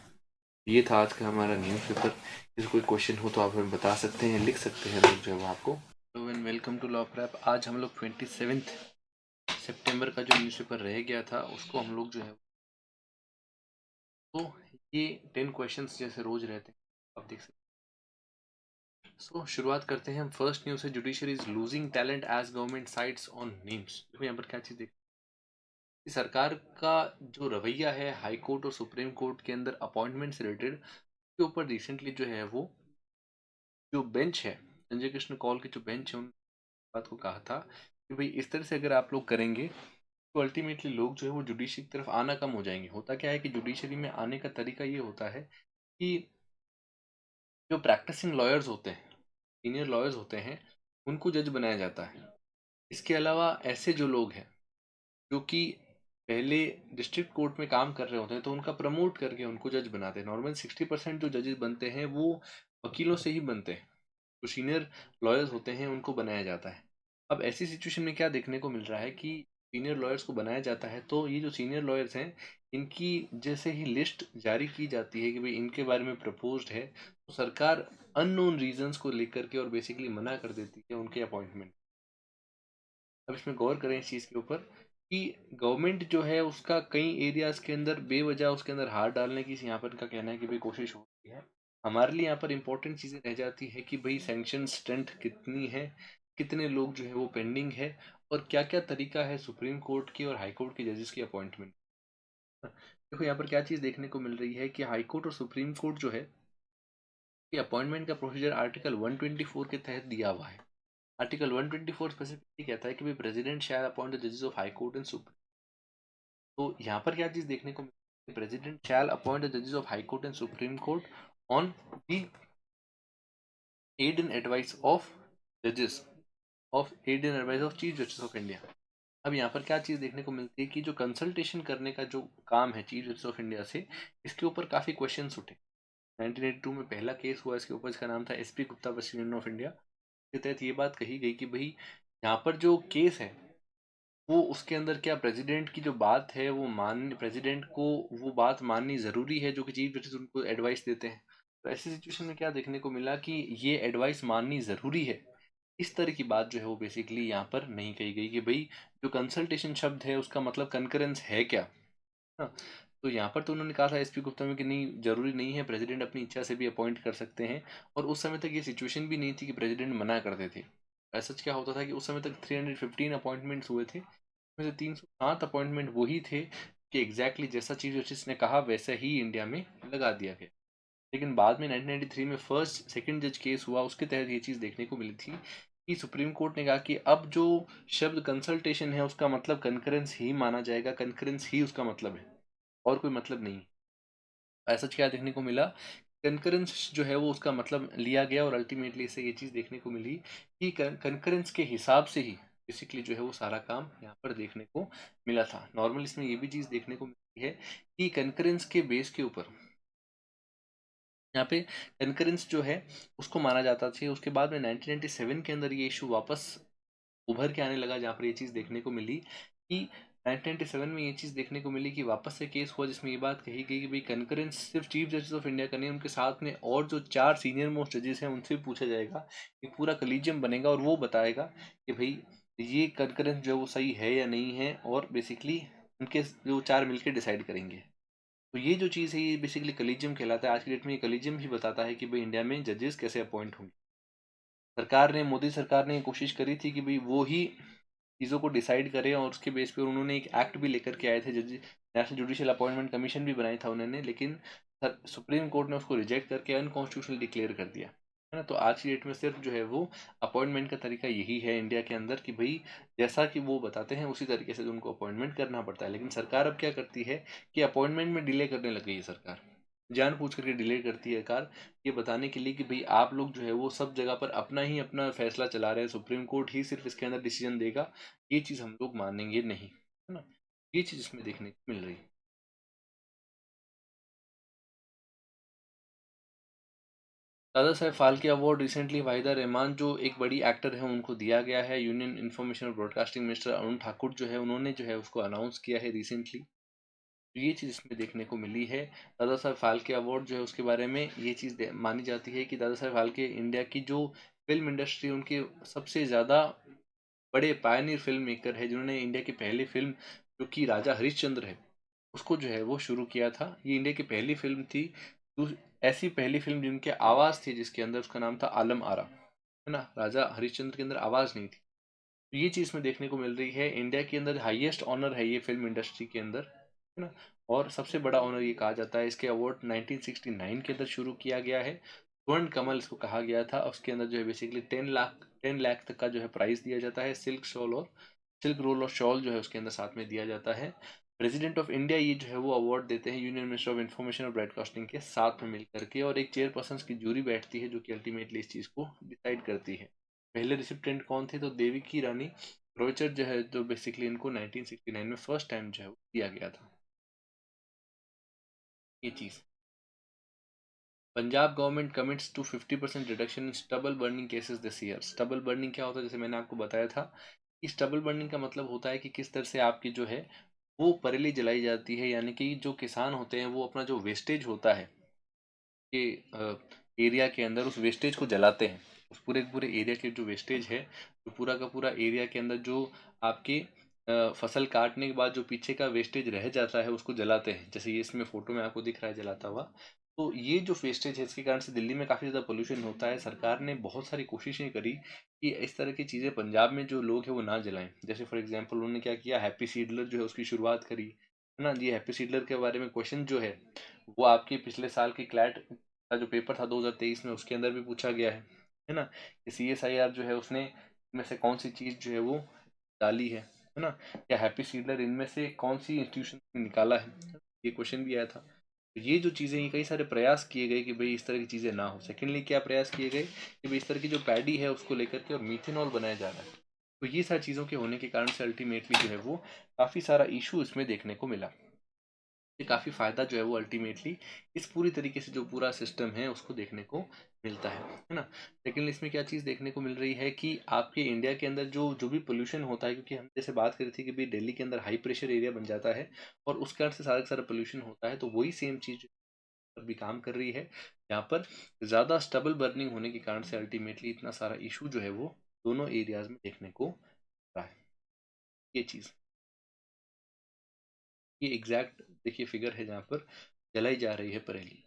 ये था आज का हमारा न्यूज़ पेपर। किसी कोई क्वेश्चन हो तो आप हमें बता सकते हैं, लिख सकते हैं लोग जो है वो आपको। Hello and welcome to Law Prep. आज हम लोग 27 सितंबर का जो न्यूज़पेपर रह गया था उसको हम लोग जो है, तो ये 10 क्वेश्चंस जैसे रोज रहते हैं, आप देख सकते हैं। सो शुरुआत करते हैं हम। फर्स्ट न्यूज़ है, judiciary is losing talent as government sits on names. देखो यहाँ पर क्या चीज़ देख, सरकार का जो रवैया है हाई कोर्ट और सुप्रीम कोर्ट के अंदर अपॉइंटमेंट से रिलेटेड के ऊपर रिसेंटली जो है वो जो बेंच है, संजय कृष्ण कौल की जो बेंच है, उन बात को कहा था कि भाई इस तरह से अगर आप लोग करेंगे तो अल्टीमेटली लोग जो है वो जुडिशरी की तरफ आना कम हो जाएंगे। होता क्या है कि जुडिशरी में आने का तरीका ये होता है कि जो प्रैक्टिसिंग लॉयर्स होते हैं, सीनियर लॉयर्स होते हैं, उनको जज बनाया जाता है। इसके अलावा ऐसे जो लोग हैं जो कि पहले डिस्ट्रिक्ट कोर्ट में काम कर रहे होते हैं, तो उनका प्रमोट करके उनको जज बनाते हैं। नॉर्मल 60% जो जजेस बनते हैं वो वकीलों से ही बनते हैं। जो सीनियर लॉयर्स होते हैं उनको बनाया जाता है। अब ऐसी सिचुएशन में क्या देखने को मिल रहा है कि सीनियर लॉयर्स को बनाया जाता है, तो ये जो सीनियर लॉयर्स हैं इनकी जैसे ही लिस्ट जारी की जाती है कि भाई इनके बारे में प्रपोज्ड है, तो सरकार अननोन रीजंस को लेकर के और बेसिकली मना कर देती है उनके अपॉइंटमेंट। अब इसमें गौर करें इस चीज़ के ऊपर कि गवर्नमेंट जो है उसका कई एरियाज के अंदर बेवजह उसके अंदर हाथ डालने की यहाँ पर इनका कहना है कि भाई कोशिश हो रही है। हमारे लिए यहाँ पर इंपॉर्टेंट चीज़ें रह जाती है कि भाई सैंक्शन स्ट्रेंथ कितनी है, कितने लोग जो है वो पेंडिंग है, और क्या क्या तरीका है सुप्रीम कोर्ट की और हाई कोर्ट के जजेस की अपॉइंटमेंट। देखो यहाँ पर क्या चीज़ देखने को मिल रही है कि हाई कोर्ट और सुप्रीम कोर्ट जो है ये अपॉइंटमेंट का प्रोसीजर आर्टिकल 124 के तहत दिया हुआ है। आर्टिकल 124 स्पेसिफिकली कहता है कि भाई प्रेसिडेंट शैल अपॉइंट द जजेस of high court and supreme. तो यहाँ पर क्या चीज देखने को मिलती है, प्रेसिडेंट शैल अपॉइंट द जजेस of high court and supreme court on the add and advice of जजेस of add and advice of chief justice of India. अब यहाँ पर क्या चीज देखने को मिलती है कि जो कंसल्टेशन करने का जो काम है चीफ जस्टिस ऑफ इंडिया से, इसके ऊपर काफी क्वेश्चन उठे। 1982 में पहला केस हुआ इसके ऊपर, इसका नाम था SP Gupta versus union of India. के तहत ये बात कही गई कि भाई यहाँ पर जो केस है वो उसके अंदर क्या प्रेसिडेंट की जो बात है वो मान प्रेसिडेंट को वो बात माननी ज़रूरी है जो कि चीफ जस्टिस उनको एडवाइस देते हैं। तो ऐसी सिचुएशन में क्या देखने को मिला कि ये एडवाइस माननी ज़रूरी है, इस तरह की बात जो है वो बेसिकली यहाँ पर नहीं कही गई कि भाई जो कंसल्टेशन शब्द है उसका मतलब कंकरेंस है क्या। हाँ, तो यहाँ पर तो उन्होंने कहा था एसपी गुप्ता में कि नहीं, जरूरी नहीं है, प्रेसिडेंट अपनी इच्छा से भी अपॉइंट कर सकते हैं। और उस समय तक ये सिचुएशन भी नहीं थी कि प्रेसिडेंट मना करते थे। ऐसा क्या होता था कि उस समय तक 315 अपॉइंटमेंट्स हुए थे, उसमें से 307 अपॉइंटमेंट वही थे कि एग्जैक्टली जैसा चीफ जस्टिस ने कहा वैसा ही इंडिया में लगा दिया गया। लेकिन बाद में 1993 में फर्स्ट सेकंड जज केस हुआ, उसके तहत ये चीज़ देखने को मिली थी कि सुप्रीम कोर्ट ने कहा कि अब जो शब्द कंसल्टेशन है उसका मतलब कंकरेंस ही माना जाएगा, कंकरेंस ही उसका मतलब है और कोई मतलब नहीं। ऐसा क्या देखने को मिला, कंकरेंस जो है वो उसका मतलब लिया गया और अल्टीमेटली इससे ये चीज़ देखने को मिली कि कंकरेंस के हिसाब से ही बेसिकली जो है वो सारा काम यहाँ पर देखने को मिला था। नॉर्मल इसमें ये भी चीज़ देखने को मिलती है कि कंकरेंस के बेस के ऊपर यहाँ पे कंकरेंस जो है उसको माना जाता था। उसके बाद में 1997 के अंदर ये इशू वापस उभर के आने लगा, जहाँ पर ये चीज़ देखने को मिली कि 1997 में ये चीज़ देखने को मिली कि वापस से केस हुआ जिसमें ये बात कही गई कि भाई कंकरेंस सिर्फ चीफ जस्टिस ऑफ इंडिया का नहीं, उनके साथ में और जो 4 सीनियर मोस्ट जजेस हैं उनसे भी पूछा जाएगा। एक पूरा कलीजियम बनेगा और वो बताएगा कि भाई ये कंकरेंस जो है वो सही है या नहीं है, और बेसिकली उनके जो 4 मिलकर डिसाइड करेंगे। तो ये जो चीज़ है ये बेसिकली कलीजियम कहलाता है। आज की डेट में ये कलीजियम ही बताता है कि भाई इंडिया में जजेस कैसे अपॉइंट होंगे। सरकार ने, मोदी सरकार ने कोशिश करी थी कि भाई वो ही चीज़ों को डिसाइड करें, और उसके बेस पे उन्होंने एक एक्ट भी लेकर के आए थे, जज नेशनल जुडिशियल अपॉइंटमेंट कमीशन भी बनाया था उन्होंने, लेकिन सुप्रीम कोर्ट ने उसको रिजेक्ट करके अनकॉन्स्टिट्यूशनल डिक्लेयर कर दिया है ना। तो आज की डेट में सिर्फ जो है वो अपॉइंटमेंट का तरीका यही है इंडिया के अंदर कि भाई जैसा कि वो बताते हैं उसी तरीके से उनको अपॉइंटमेंट करना पड़ता है। लेकिन सरकार अब क्या करती है कि अपॉइंटमेंट में डिले करने लग गई है सरकार, जानबूझ करके डिले करती है कार, ये बताने के लिए कि भाई आप लोग जो है वो सब जगह पर अपना ही अपना फैसला चला रहे हैं, सुप्रीम कोर्ट ही सिर्फ इसके अंदर डिसीजन देगा, ये चीज़ हम लोग मानेंगे नहीं, है ना। ये चीज़ इसमें देखने को मिल रही है। दादा साहब फाल्के अवार्ड रिसेंटली वाहिदा रहमान जो एक बड़ी एक्टर है उनको दिया गया है। यूनियन इन्फॉर्मेशन और ब्रॉडकास्टिंग मिनिस्टर अरुण ठाकुर जो है उन्होंने जो है उसको अनाउंस किया है रिसेंटली। तो ये चीज़ इसमें देखने को मिली है। दादा साहब फाल्के अवार्ड जो है उसके बारे में ये चीज़ मानी जाती है कि दादा साहब फाल्के इंडिया की जो फिल्म इंडस्ट्री, उनके सबसे ज़्यादा बड़े पायनियर फिल्म मेकर है, जिन्होंने इंडिया की पहली फिल्म जो कि राजा हरिश्चंद्र है उसको जो है वो शुरू किया था। ये इंडिया की पहली फिल्म थी, ऐसी पहली फिल्म जिनकी आवाज़ थी जिसके अंदर उसका नाम था आलम आरा, है ना। राजा हरिश्चंद्र के अंदर आवाज़ नहीं थी। तो ये चीज़ में देखने को मिल रही है, इंडिया के अंदर हाईएस्ट ऑनर है ये फिल्म इंडस्ट्री के अंदर, है ना। और सबसे बड़ा ऑनर ये कहा जाता है। इसके अवार्ड 1969 के अंदर शुरू किया गया है, स्वर्ण कमल इसको कहा गया था। उसके अंदर जो है बेसिकली 10 लाख तक का जो है प्राइस दिया जाता है। सिल्क रोल और शॉल जो है उसके अंदर साथ में दिया जाता है। प्रेसिडेंट ऑफ इंडिया ये जो है वो अवार्ड देते हैं यूनियन मिनिस्टर ऑफ इंफॉर्मेशन और ब्रॉडकास्टिंग के साथ में मिल करके, और एक चेयरपर्सन की जूरी बैठती है जो कि अल्टीमेटली इस चीज़ को डिसाइड करती है। पहले रिसिप्टेंट कौन थे, तो देवी की रानी रोचर जो है, जो बेसिकली इनको 1969 में फर्स्ट टाइम जो है वो दिया गया था ये चीज़। Punjab government commits to 50% reduction in stubble burning cases this year. Stubble burning क्या होता है, जैसे मैंने आपको बताया था कि स्टबल बर्निंग का मतलब होता है कि किस तरह से आपकी जो है वो परेली जलाई जाती है, यानी कि जो किसान होते हैं वो अपना जो वेस्टेज होता है के एरिया के अंदर उस वेस्टेज को जलाते हैं। उस पूरे पूरे एरिया के जो वेस्टेज है, जो पूरा का पूरा एरिया के अंदर जो आपके फसल काटने के बाद जो पीछे का वेस्टेज रह जाता है उसको जलाते हैं, जैसे ये इसमें फोटो में आपको दिख रहा है जलाता हुआ। तो ये जो वेस्टेज है इसके कारण से दिल्ली में काफ़ी ज़्यादा पोल्यूशन होता है। सरकार ने बहुत सारी कोशिशें करी कि इस तरह की चीज़ें पंजाब में जो लोग हैं वो ना जलाएं। जैसे फॉर एग्जांपल उन्होंने क्या किया, हैप्पी सीडलर जो है उसकी शुरुआत करी, है ना। ये हैप्पी सीडलर के बारे में क्वेश्चन जो है वो आपके पिछले साल की क्लैट का जो पेपर था 2023 में उसके अंदर भी पूछा गया है ना। कि CSIR जो है उसने इनमें से कौन सी चीज़ जो है वो डाली है ना। या हैप्पी सीडलर इनमें से कौन सी इंस्टीट्यूशन ने निकाला है, ये क्वेश्चन भी आया था। तो ये जो चीज़ें, ये कई सारे प्रयास किए गए कि भाई इस तरह की चीज़ें ना हो। सेकेंडली क्या प्रयास किए गए कि भाई इस तरह की जो पैडी है उसको लेकर के और मीथेनॉल बनाया जा रहा है। तो ये सारी चीज़ों के होने के कारण से अल्टीमेटली जो है वो काफ़ी सारा इशू इसमें देखने को मिला। काफ़ी फ़ायदा जो है वो अल्टीमेटली इस पूरी तरीके से जो पूरा सिस्टम है उसको देखने को मिलता है ना। लेकिन इसमें क्या चीज़ देखने को मिल रही है कि आपके इंडिया के अंदर जो जो भी पोल्यूशन होता है, क्योंकि हम जैसे बात करी थी कि भाई दिल्ली के अंदर हाई प्रेशर एरिया बन जाता है और उस कारण से सारा का सारा पोल्यूशन होता है, तो वही सेम चीज़ पर भी काम कर रही है। यहाँ पर ज़्यादा स्टबल बर्निंग होने के कारण से अल्टीमेटली इतना सारा इशू जो है वो दोनों एरियाज में देखने को मिल रहा है। ये चीज़, ये एग्जैक्ट देखिए फिगर है जहाँ पर जलाई जा रही है परेली।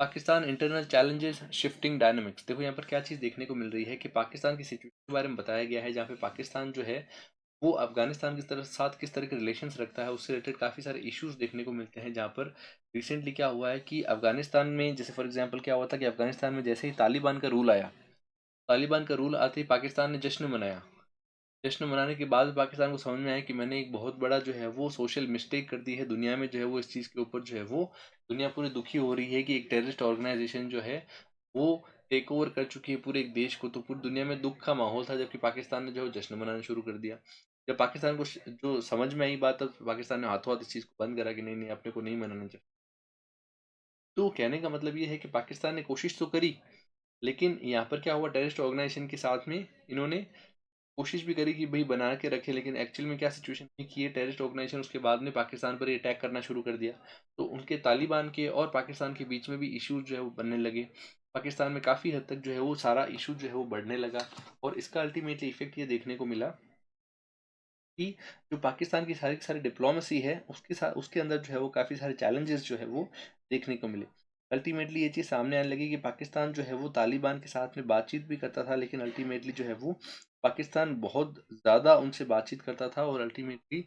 Pakistan internal challenges shifting dynamics, देखो यहाँ पर क्या चीज़ देखने को मिल रही है कि पाकिस्तान की सिचुएशन के बारे में बताया गया है, जहाँ पे पाकिस्तान जो है वो अफगानिस्तान की तरफ साथ किस तरह के रिलेशंस रखता है, उससे रिलेटेड काफ़ी सारे इश्यूज देखने को मिलते हैं। जहाँ पर रिसेंटली क्या हुआ है कि अफगानिस्तान में जैसे फॉर एग्जांपल क्या हुआ था कि अफगानिस्तान में जैसे ही तालिबान का रूल आया, तालिबान का रूल आते ही पाकिस्तान ने जश्न मनाया। जश्न मनाने के बाद पाकिस्तान को समझ में आया कि मैंने एक बहुत बड़ा जो है वो सोशल मिस्टेक कर दी है, दुनिया में जो है वो इस चीज़ के ऊपर जो है वो दुनिया पूरी दुखी हो रही है कि एक टेररिस्ट ऑर्गेनाइजेशन जो है वो टेक ओवर कर चुकी है पूरे एक देश को। तो पूरी दुनिया में दुख का माहौल था, जबकि पाकिस्तान ने जो है जश्न मनाना शुरू कर दिया। जब पाकिस्तान को जो समझ में आई बात, तब पाकिस्तान ने हाथों हाथ इस चीज़ को बंद करा कि नहीं नहीं अपने को नहीं मनाना चाहिए। तो कहने का मतलब ये है कि पाकिस्तान ने कोशिश तो करी, लेकिन यहाँ पर क्या हुआ, टेररिस्ट ऑर्गेनाइजेशन के साथ में इन्होंने कोशिश भी करी कि भाई बना के रखे, लेकिन एक्चुअल में क्या सिचुएशन थी कि ये टेररिस्ट ऑर्गेनाइजेशन उसके बाद में पाकिस्तान पर ही अटैक करना शुरू कर दिया। तो उनके तालिबान के और पाकिस्तान के बीच में भी इश्यूज जो है वो बनने लगे। पाकिस्तान में काफ़ी हद तक जो है वो सारा इशू जो है वो बढ़ने लगा, और इसका अल्टीमेटली इफेक्ट ये देखने को मिला कि जो पाकिस्तान की सारी की सारी डिप्लोमेसी है उसके साथ उसके अंदर जो है वो काफ़ी सारे चैलेंजेस जो है वो देखने को मिले। अल्टीमेटली ये चीज़ सामने आने लगी कि पाकिस्तान जो है वो तालिबान के साथ में बातचीत भी करता था, लेकिन अल्टीमेटली जो है वो पाकिस्तान बहुत ज़्यादा उनसे बातचीत करता था, और अल्टीमेटली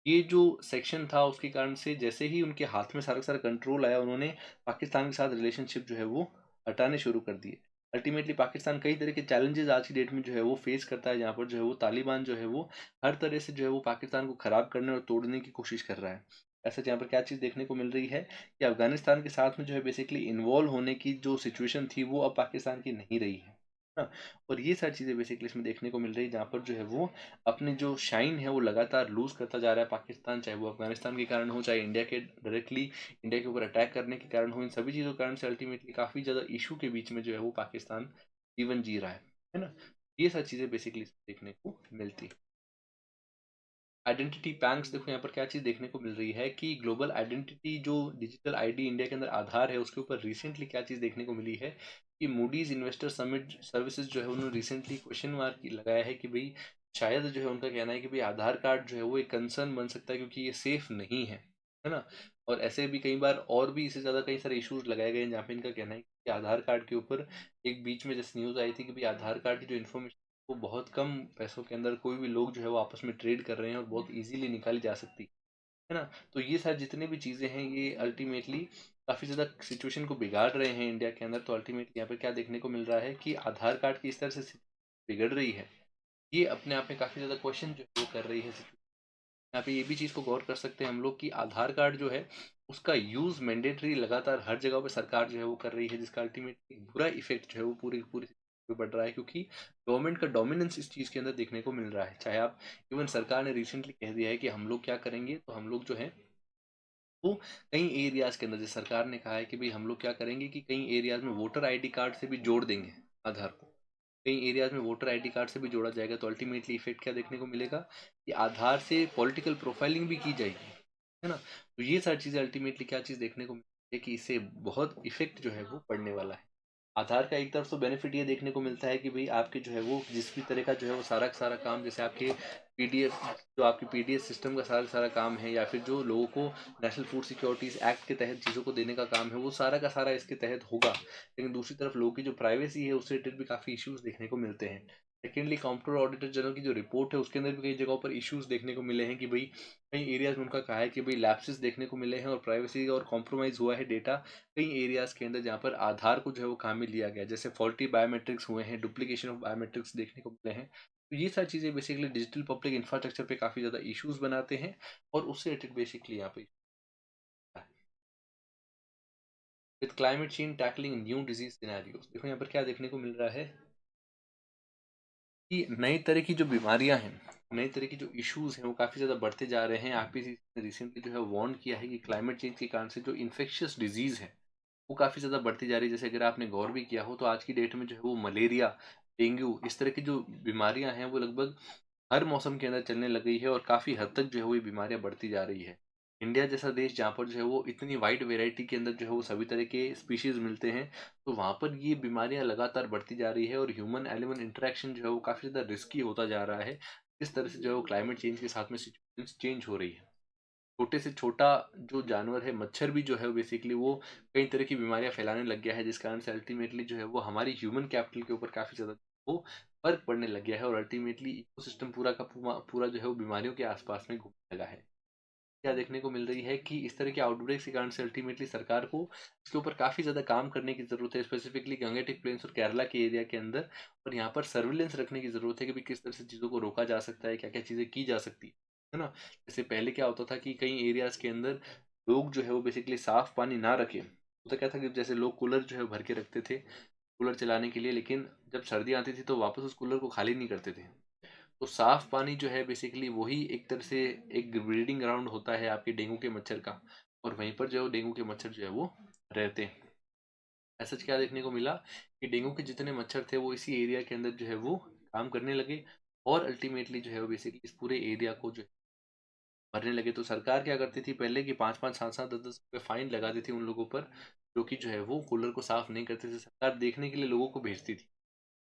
ये जो सेक्शन था उसके कारण से जैसे ही उनके हाथ में सारा का सारा कंट्रोल आया, उन्होंने पाकिस्तान के साथ रिलेशनशिप जो है वो हटाने शुरू कर दिए। अल्टीमेटली पाकिस्तान कई तरह के चैलेंजेस आज की डेट में जो है वो फेस करता है, जहाँ पर जो है वो तालिबान जो है वो हर तरह से जो है वो पाकिस्तान को खराब करने और तोड़ने की कोशिश कर रहा है। ऐसा यहाँ पर क्या चीज़ देखने को मिल रही है कि अफगानिस्तान के साथ में जो है बेसिकली इन्वॉल्व होने की जो सिचुएशन थी वो अब पाकिस्तान की नहीं रही है ना। और ये सारी चीज़ें बेसिकली इसमें देखने को मिल रही है, जहाँ पर जो है वो अपनी जो शाइन है वो लगातार लूज करता जा रहा है पाकिस्तान, चाहे वो अफगानिस्तान के कारण हो, चाहे इंडिया के डायरेक्टली इंडिया के ऊपर अटैक करने के कारण हो। इन सभी चीज़ों के कारण से अल्टीमेटली काफ़ी ज़्यादा इशू के बीच में जो है वो पाकिस्तान जीवन जी रहा है ना। ये सारी चीज़ें बेसिकली देखने को मिलती है। आइडेंटिटी बैंक्स, देखो यहाँ पर क्या चीज़ देखने को मिल रही है कि ग्लोबल आइडेंटिटी जो डिजिटल आईडी इंडिया के अंदर आधार है, उसके ऊपर रिसेंटली क्या चीज़ देखने को मिली है कि मूडीज इन्वेस्टर समिट सर्विसेज जो है उन्होंने रिसेंटली क्वेश्चन मार्क लगाया है कि भाई शायद जो है उनका कहना है कि भाई आधार कार्ड जो है वो एक कंसर्न बन सकता है, क्योंकि ये सेफ नहीं है ना। और ऐसे भी कई बार और भी इससे ज़्यादा कई सारे इश्यूज लगाए गए हैं, जहाँ पे इनका कहना है कि आधार कार्ड के ऊपर एक बीच में जैसे न्यूज़ आई थी कि भाई आधार कार्ड की जो इन्फॉर्मेशन वो बहुत कम पैसों के अंदर कोई भी लोग जो है वो आपस में ट्रेड कर रहे हैं और बहुत इजीली निकाली जा सकती है ना। तो ये सारी जितनी भी चीज़ें हैं ये अल्टीमेटली काफ़ी ज़्यादा सिचुएशन को बिगाड़ रहे हैं इंडिया के अंदर। तो अल्टीमेटली यहाँ पे क्या देखने को मिल रहा है कि आधार कार्ड की इस तरह से बिगड़ रही है, ये अपने आप में काफ़ी ज़्यादा क्वेश्चन जो है वो कर रही है। यहाँ पे ये भी चीज़ को गौर कर सकते हैं हम लोग कि आधार कार्ड जो है उसका यूज़ मैंडेटरी लगातार हर जगह पे सरकार जो है वो कर रही है, जिसका अल्टीमेटली बुरा इफेक्ट जो है वो पूरी पूरी पे पड़ रहा है, क्योंकि गवर्नमेंट का डोमिनेंस इस चीज़ के अंदर देखने को मिल रहा है। चाहे आप इवन सरकार ने रिसेंटली कह दिया है कि हम लोग क्या करेंगे, तो हम लोग जो है वो कई एरियाज के अंदर जैसे सरकार ने कहा है कि भाई हम लोग क्या करेंगे कि कई एरियाज में वोटर आईडी कार्ड से भी जोड़ देंगे आधार को। कई एरियाज में वोटर आईडी कार्ड से भी जोड़ा जाएगा, तो अल्टीमेटली इफेक्ट क्या देखने को मिलेगा कि आधार से पॉलिटिकल प्रोफाइलिंग भी की जाएगी, है ना। तो ये सारी चीज़ें अल्टीमेटली क्या चीज़ देखने को मिलती है कि इससे बहुत इफेक्ट जो है वो पड़ने वाला है। आधार का एक तरफ तो बेनिफिट ये देखने को मिलता है कि भाई आपके जो है वो जिस भी तरह का जो है वो सारा का सारा काम, जैसे आपके पीडीएफ जो आपकी पीडीएस सिस्टम का सारा काम है, या फिर जो लोगों को नेशनल फूड सिक्योरिटीज एक्ट के तहत चीज़ों को देने का काम है, वो सारा का सारा इसके तहत होगा। लेकिन दूसरी तरफ लोगों की जो प्राइवेसी है उससे रिलेटेड भी काफ़ी इश्यूज देखने को मिलते हैं। सेकेंडली कंप्ट्रोलर ऑडिटर जनरल की जो रिपोर्ट है उसके अंदर भी कई जगहों पर इश्यूज देखने को मिले हैं कि भाई कई एरियाज में उनका कहा है कि भाई लैप्सेस देखने को मिले हैं और प्राइवेसी और कॉम्प्रोमाइज़ हुआ है डेटा कई एरियाज के अंदर, जहाँ पर आधार को जो है वो काम में लिया गया, जैसे फॉल्टी बायोमेट्रिक्स हुए हैं, डुप्लीकेशन ऑफ बायोमेट्रिक्स देखने को मिले हैं। तो ये सारी चीज़ें बेसिकली डिजिटल पब्लिक इंफ्रास्ट्रक्चर पे काफ़ी ज़्यादा इश्यूज बनाते हैं, और उससे रिलेटेड बेसिकली यहाँ पे with climate change tackling new disease scenarios, देखो यहाँ पर क्या देखने को मिल रहा है कि नई तरह की जो बीमारियां हैं, नई तरह की जो इश्यूज हैं वो काफ़ी ज़्यादा बढ़ते जा रहे हैं। आईपीसीसी ने रिसेंटली जो है वार्न किया है कि क्लाइमेट चेंज के कारण से जो इन्फेक्शियस डिजीज़ है वो काफ़ी ज़्यादा बढ़ती जा रही है। जैसे अगर आपने गौर भी किया हो तो आज की डेट में जो है वो मलेरिया, डेंगू, इस तरह की जो बीमारियां हैं वो लगभग हर मौसम के अंदर चलने लग गई है और काफ़ी हद तक जो है वो ये बीमारियां बढ़ती जा रही है। इंडिया जैसा देश जहाँ पर जो है वो इतनी वाइड वेराइटी के अंदर जो है वो सभी तरह के स्पीशीज मिलते हैं, तो वहाँ पर ये बीमारियां लगातार बढ़ती जा रही है और ह्यूमन एनिमल इंटरेक्शन जो है वो काफ़ी ज़्यादा रिस्की होता जा रहा है। इस तरह से जो है वो क्लाइमेट चेंज के साथ में सिचुएशन चेंज हो रही है। छोटे से छोटा जो जानवर है, मच्छर भी जो है बेसिकली वो कई तरह की बीमारियां फैलाने लग गया है, जिस कारण से अल्टीमेटली जो है वो हमारी ह्यूमन कैपिटल के ऊपर काफ़ी ज़्यादा वो फर्क पड़ने लग गया है और अल्टीमेटली इकोसिस्टम पूरा का पूरा जो है वो बीमारियों के आसपास में घूमने लगा है। क्या देखने को मिल रही है कि इस तरह के आउटब्रेक्स के कारण से अल्टीमेटली सरकार को इसके ऊपर काफ़ी ज़्यादा काम करने की ज़रूरत है, स्पेसिफिकली गंगेटिक प्लेन्स और केरला के एरिया के अंदर। और यहाँ पर सर्विलेंस रखने की ज़रूरत है कि भाई किस तरह से चीज़ों को रोका जा सकता है, क्या क्या चीज़ें की जा सकती है ना। जैसे पहले क्या होता था कि कई एरियाज़ के अंदर लोग जो है वो बेसिकली साफ पानी ना रखें, तो क्या था कि जैसे लोग कूलर जो है भर के रखते थे कूलर चलाने के लिए, लेकिन जब सर्दी आती थी तो वापस उस कूलर को खाली नहीं करते थे। तो साफ पानी जो है बेसिकली वही एक तरह से एक ब्रीडिंग ग्राउंड होता है आपके डेंगू के मच्छर का, और वहीं पर जो है डेंगू के मच्छर जो है वो रहते हैं। ऐसा क्या देखने को मिला कि डेंगू के जितने मच्छर थे वो इसी एरिया के अंदर जो है वो काम करने लगे और अल्टीमेटली जो है वो बेसिकली इस पूरे एरिया को जो है मरने लगे। तो सरकार क्या करती थी पहले कि 5-5, 7-7, 10-10 रुपये फाइन लगा दी थी उन लोगों पर जो कि जो है वो कूलर को साफ नहीं करते थे। सरकार देखने के लिए लोगों को भेजती थी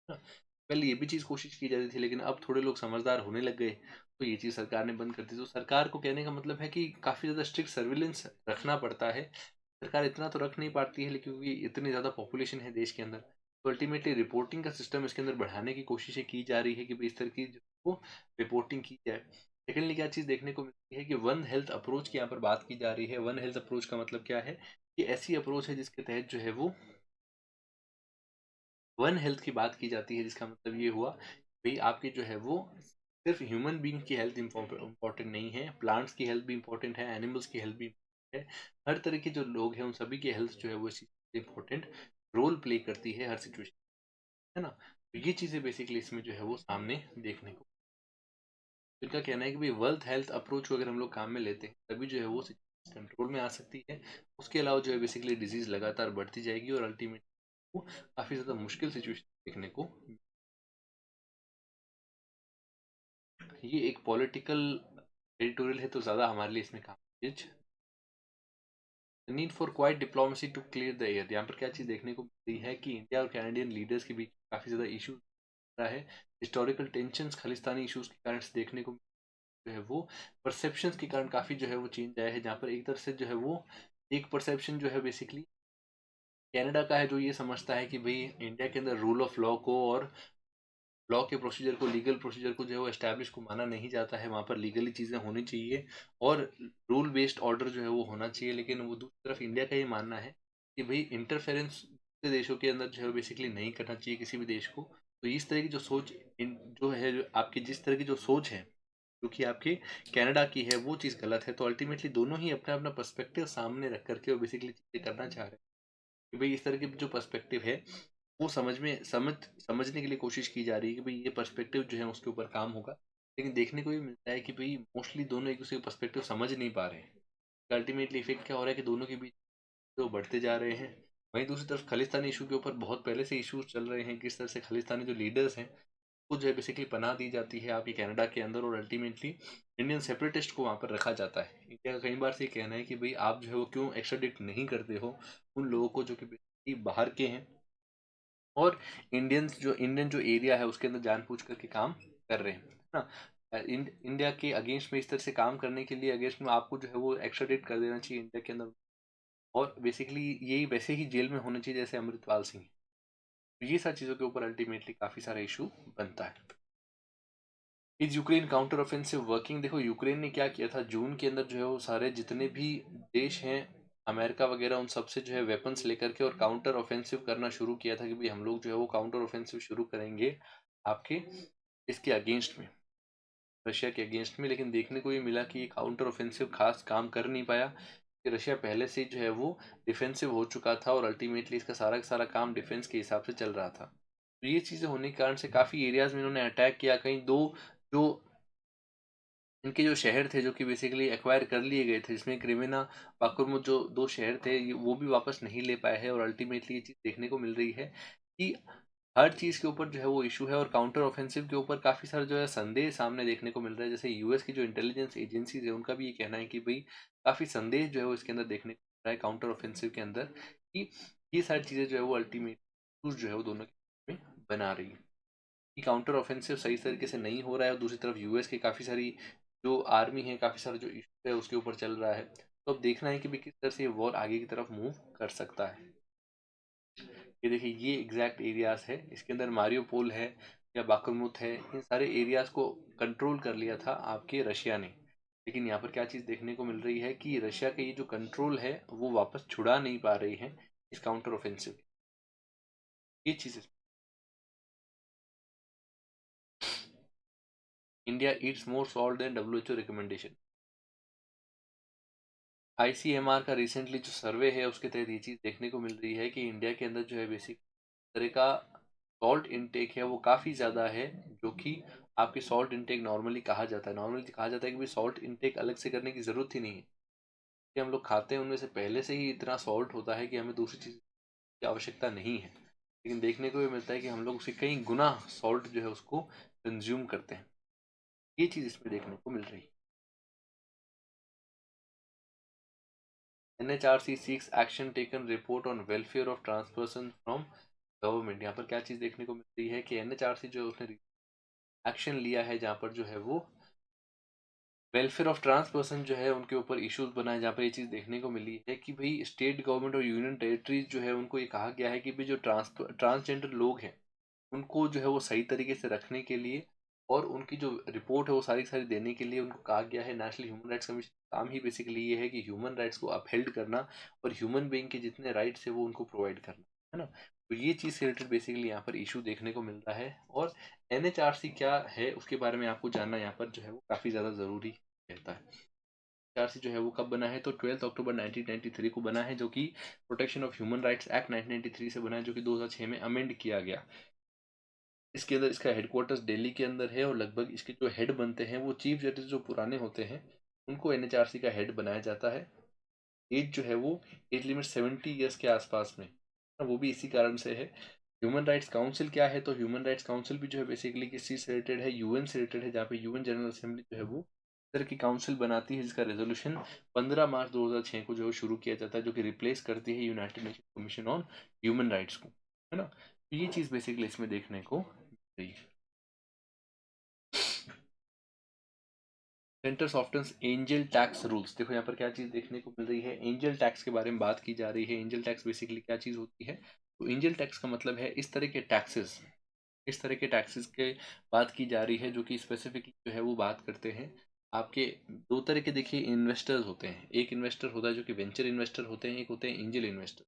ना। पहले ये भी चीज़ कोशिश की जाती थी, लेकिन अब थोड़े लोग समझदार होने लग गए तो ये चीज़ सरकार ने बंद कर दी। तो सरकार को कहने का मतलब है कि काफ़ी ज़्यादा स्ट्रिक्ट सर्विलेंस रखना पड़ता है। सरकार इतना तो रख नहीं पाती है लेकिन क्योंकि इतनी ज़्यादा पॉपुलेशन है देश के अंदर, तो अल्टीमेटली रिपोर्टिंग का सिस्टम इसके अंदर बढ़ाने की कोशिशें की जा रही है कि भाई इस तरह की जो वो रिपोर्टिंग की जाए। सेकेंडली क्या चीज़ देखने को मिलती है कि वन हेल्थ अप्रोच की यहाँ पर बात की जा रही है। वन हेल्थ अप्रोच का मतलब क्या है कि ऐसी अप्रोच है जिसके तहत जो है वो वन हेल्थ की बात की जाती है, जिसका मतलब ये हुआ भाई आपकी जो है वो सिर्फ ह्यूमन बींग की हेल्थ इम्पोर्टेंट नहीं है, प्लांट्स की हेल्थ भी इम्पोर्टेंट है, एनिमल्स की हेल्थ भी important है। हर तरह के जो लोग हैं उन सभी की हेल्थ जो है वो इम्पोर्टेंट रोल प्ले करती है हर सिचुएशन, है ना। तो ये चीज़ें बेसिकली इसमें जो है वो सामने देखने को, तो इनका कहना है कि भाई वर्ल्ड हेल्थ अप्रोच को अगर हम लोग काम में लेते हैं तभी जो है वो कंट्रोल में आ सकती है। उसके अलावा जो है बेसिकली डिजीज लगातार बढ़ती जाएगी और अल्टीमेटली को काफ़ी ज़्यादा मुश्किल सिचुएशन देखने को। ये एक पॉलिटिकल एडिटोरियल है तो ज़्यादा हमारे लिए इसमें काम need for quiet diplomacy to clear the air. यहाँ पर क्या चीज़ देखने को मिलती है कि इंडिया और कैनेडियन लीडर्स के बीच काफ़ी ज़्यादा इशू रहा है। हिस्टोरिकल टेंशंस खालिस्तानी इश्यूज के कारण से देखने को जो है वो परसेप्शंस के कारण काफ़ी जो है वो चेंज आया है, जहाँ पर एक तरफ से जो है वो एक परसेप्शन जो है बेसिकली कनाडा का है जो ये समझता है कि भाई इंडिया के अंदर रूल ऑफ लॉ को और लॉ के प्रोसीजर को, लीगल प्रोसीजर को जो है वो एस्टैब्लिश को माना नहीं जाता है, वहाँ पर लीगली चीज़ें होनी चाहिए और रूल बेस्ड ऑर्डर जो है वो होना चाहिए। लेकिन वो दूसरी तरफ इंडिया का ये मानना है कि भाई इंटरफेरेंस दूसरे देशों के अंदर जो है बेसिकली नहीं करना चाहिए किसी भी देश को। तो इस तरह की जो सोच जो है जो आपकी जिस तरह की जो सोच है जो कि आपके कनाडा की है वो चीज़ गलत है। तो अल्टीमेटली दोनों ही अपना अपना पर्सपेक्टिव सामने रख करके वो बेसिकली चीज़ें करना चाह रहे हैं कि भाई इस तरह की जो पर्सपेक्टिव है वो समझने के लिए कोशिश की जा रही है कि भाई ये पर्सपेक्टिव जो है उसके ऊपर काम होगा। लेकिन देखने को भी मिलता है कि भाई मोस्टली दोनों एक दूसरे का पर्सपेक्टिव समझ नहीं पा रहे हैं। अल्टीमेटली इफेक्ट क्या हो रहा है कि दोनों के बीच जो बढ़ते जा रहे हैं। वहीं दूसरी तरफ खालिस्तानी इशू के ऊपर बहुत पहले से इश्यूज चल रहे हैं, किस तरह से खालिस्तानी जो लीडर्स हैं वो जो है बेसिकली पनाह दी जाती है आपकी कनाडा के अंदर और अल्टीमेटली इंडियन सेपरेटिस्ट को वहाँ पर रखा जाता है। इंडिया का कई बार से ये कहना है कि भाई आप जो है वो क्यों एक्स्ट्राडिट नहीं करते हो उन लोगों को जो कि basically बाहर के हैं और इंडियन जो एरिया है उसके अंदर जानबूझ करके काम कर रहे हैं, है ना। इंडिया के अगेंस्ट में इस तरह से काम करने के लिए अगेंस्ट में आपको जो है वो एक्स्ट्राडिट कर देना चाहिए इंडिया के अंदर, और बेसिकली यही वैसे ही जेल में होना चाहिए जैसे अमृतपाल सिंह। तो ये सारी चीज़ों के ऊपर अल्टीमेटली काफ़ी सारा इशू बनता है। Is Ukraine counter offensive working. देखो यूक्रेन ने क्या किया था जून के अंदर जो है वो सारे जितने भी देश हैं अमेरिका वगैरह उन सबसे जो है वेपन्स लेकर के और काउंटर ऑफेंसिव करना शुरू किया था कि भाई हम लोग जो है वो काउंटर ऑफेंसिव शुरू करेंगे आपके इसके अगेंस्ट में, रशिया के अगेंस्ट में। लेकिन देखने को ये मिला कि ये काउंटर ऑफेंसिव खास काम कर नहीं पाया कि रशिया पहले से जो है वो डिफेंसिव हो चुका था और अल्टीमेटली इसका सारा का सारा काम डिफेंस के हिसाब से चल रहा था। तो ये चीज़ें होने के कारण से काफ़ी एरियाज़ में इन्होंने अटैक किया। कहीं 2 जो इनके जो शहर थे जो कि बेसिकली एक्वायर कर लिए गए थे, जिसमें क्रिमिना, बाकुरमुत जो 2 शहर थे वो भी वापस नहीं ले पाए हैं। और अल्टीमेटली ये चीज़ देखने को मिल रही है कि हर चीज़ के ऊपर जो है वो इशू है। और काउंटर ऑफेंसिव के ऊपर काफ़ी सारे जो है संदेह सामने देखने को मिल रहा है। जैसे यूएस की जो इंटेलिजेंस एजेंसीज है उनका भी ये कहना है कि भाई काफ़ी संदेह जो है वो इसके अंदर देखने को मिल रहा है काउंटर ऑफेंसिव के अंदर, कि ये सारी चीज़ें जो है वो अल्टीमेट जो है वो दोनों के में बना रही है कि काउंटर ऑफेंसिव सही तरीके से नहीं हो रहा है। और दूसरी तरफ यूएस की काफ़ी सारी जो आर्मी है, काफ़ी सारा जो इशू है उसके ऊपर चल रहा है। तो अब देखना है कि भाई किस तरह से ये वॉर आगे की तरफ मूव कर सकता है। ये देखिए ये एग्जैक्ट एरियाज है, इसके अंदर मारियोपोल है या बाखमुत है, इन सारे एरियाज को कंट्रोल कर लिया था आपके रशिया ने। लेकिन यहाँ पर क्या चीज़ देखने को मिल रही है कि रशिया का ये जो कंट्रोल है वो वापस छुड़ा नहीं पा रही है इस काउंटर ऑफेंसिव। ये चीज़ India eats more salt than WHO recommendation. ICMR का रिसेंटली जो सर्वे है उसके तहत ये चीज़ देखने को मिल रही है कि इंडिया के अंदर जो है बेसिक तरह का सॉल्ट इनटेक है वो काफ़ी ज़्यादा है। जो कि आपकी सॉल्ट इनटेक नॉर्मली कहा जाता है, कि भाई सॉल्ट इनटेक अलग से करने की ज़रूरत ही नहीं है कि हम लोग खाते हैं उनमें से पहले से ही इतना सॉल्ट होता है कि हमें दूसरी चीज़ की आवश्यकता नहीं है। लेकिन देखने को ये मिलता है कि हम लोग उसे कई गुना सॉल्ट जो है उसको कंज्यूम करते हैं। ये चीज़ इसमें देखने को मिल रही है। NHRC seeks action taken report on welfare of trans person from government. यहाँ पर क्या चीज़ देखने को मिल रही है कि NHRC जो है उसने एक्शन लिया है जहाँ पर जो है वो वेलफेयर ऑफ ट्रांस पर्सन जो है उनके ऊपर इश्यूज बनाए, जहाँ पर ये चीज़ देखने को मिली है कि भाई स्टेट गवर्नमेंट और यूनियन टेरिटरीज जो है उनको ये कहा गया है कि भाई जो ट्रांसजेंडर लोग हैं उनको जो है वो सही तरीके से रखने के लिए और उनकी जो रिपोर्ट है वो सारी सारी देने के लिए उनको कहा गया है। नेशनल ह्यूमन राइट्स कमीशन काम ही बेसिकली ये है कि ह्यूमन राइट्स को अपहेल्ड करना और ह्यूमन बीइंग के जितने राइट्स है वो उनको प्रोवाइड करना, है ना। तो ये चीज़ से रिलेटेड बेसिकली यहाँ पर इशू देखने को मिल रहा है। और NHRC क्या है उसके बारे में आपको जानना यहाँ पर जो है वो काफ़ी ज़्यादा ज़रूरी रहता है। NHRC जो है वो कब बना है, तो 12 अक्टूबर 1993 को बना है, जो कि protection of human rights act 1993 से बना है, जो कि 2006 में अमेंड किया गया। इसके अंदर इसका हेडक्वार्टर्स दिल्ली के अंदर है और लगभग इसके जो हेड बनते हैं वो चीफ जस्टिस जो पुराने होते हैं उनको NHRC का हेड बनाया जाता है। एज जो है वो एज लिमिट 70 ईयर्स के आसपास में, वो भी इसी कारण से है। ह्यूमन राइट्स काउंसिल क्या है, तो ह्यूमन राइट्स काउंसिल भी जो है बेसिकली किस चीज से रिलेटेड है, यूएन से रिलेटेड है, जहाँ पे यूएन जनरल असेंबली जो है वो इस तरह की काउंसिल बनाती है जिसका रेजोल्यूशन 15 मार्च 2006 को जो है शुरू किया जाता है, जो कि रिप्लेस करती है United nation commission on human rights को, है ना। तो ये चीज बेसिकली इसमें देखने को मिल रही है। Centre softens angel tax rules. देखो यहाँ पर क्या चीज़ देखने को मिल रही है, एंजल टैक्स के बारे में बात की जा रही है। एंजल टैक्स बेसिकली क्या चीज़ होती है, तो एंजल टैक्स का मतलब है इस तरह के टैक्सेस के बात की जा रही है जो कि स्पेसिफिकली जो है वो बात करते हैं आपके दो तरह के। देखिए इन्वेस्टर्स होते हैं, एक इन्वेस्टर होता है जो कि वेंचर इन्वेस्टर होते हैं, एक होते हैं एंजल इन्वेस्टर।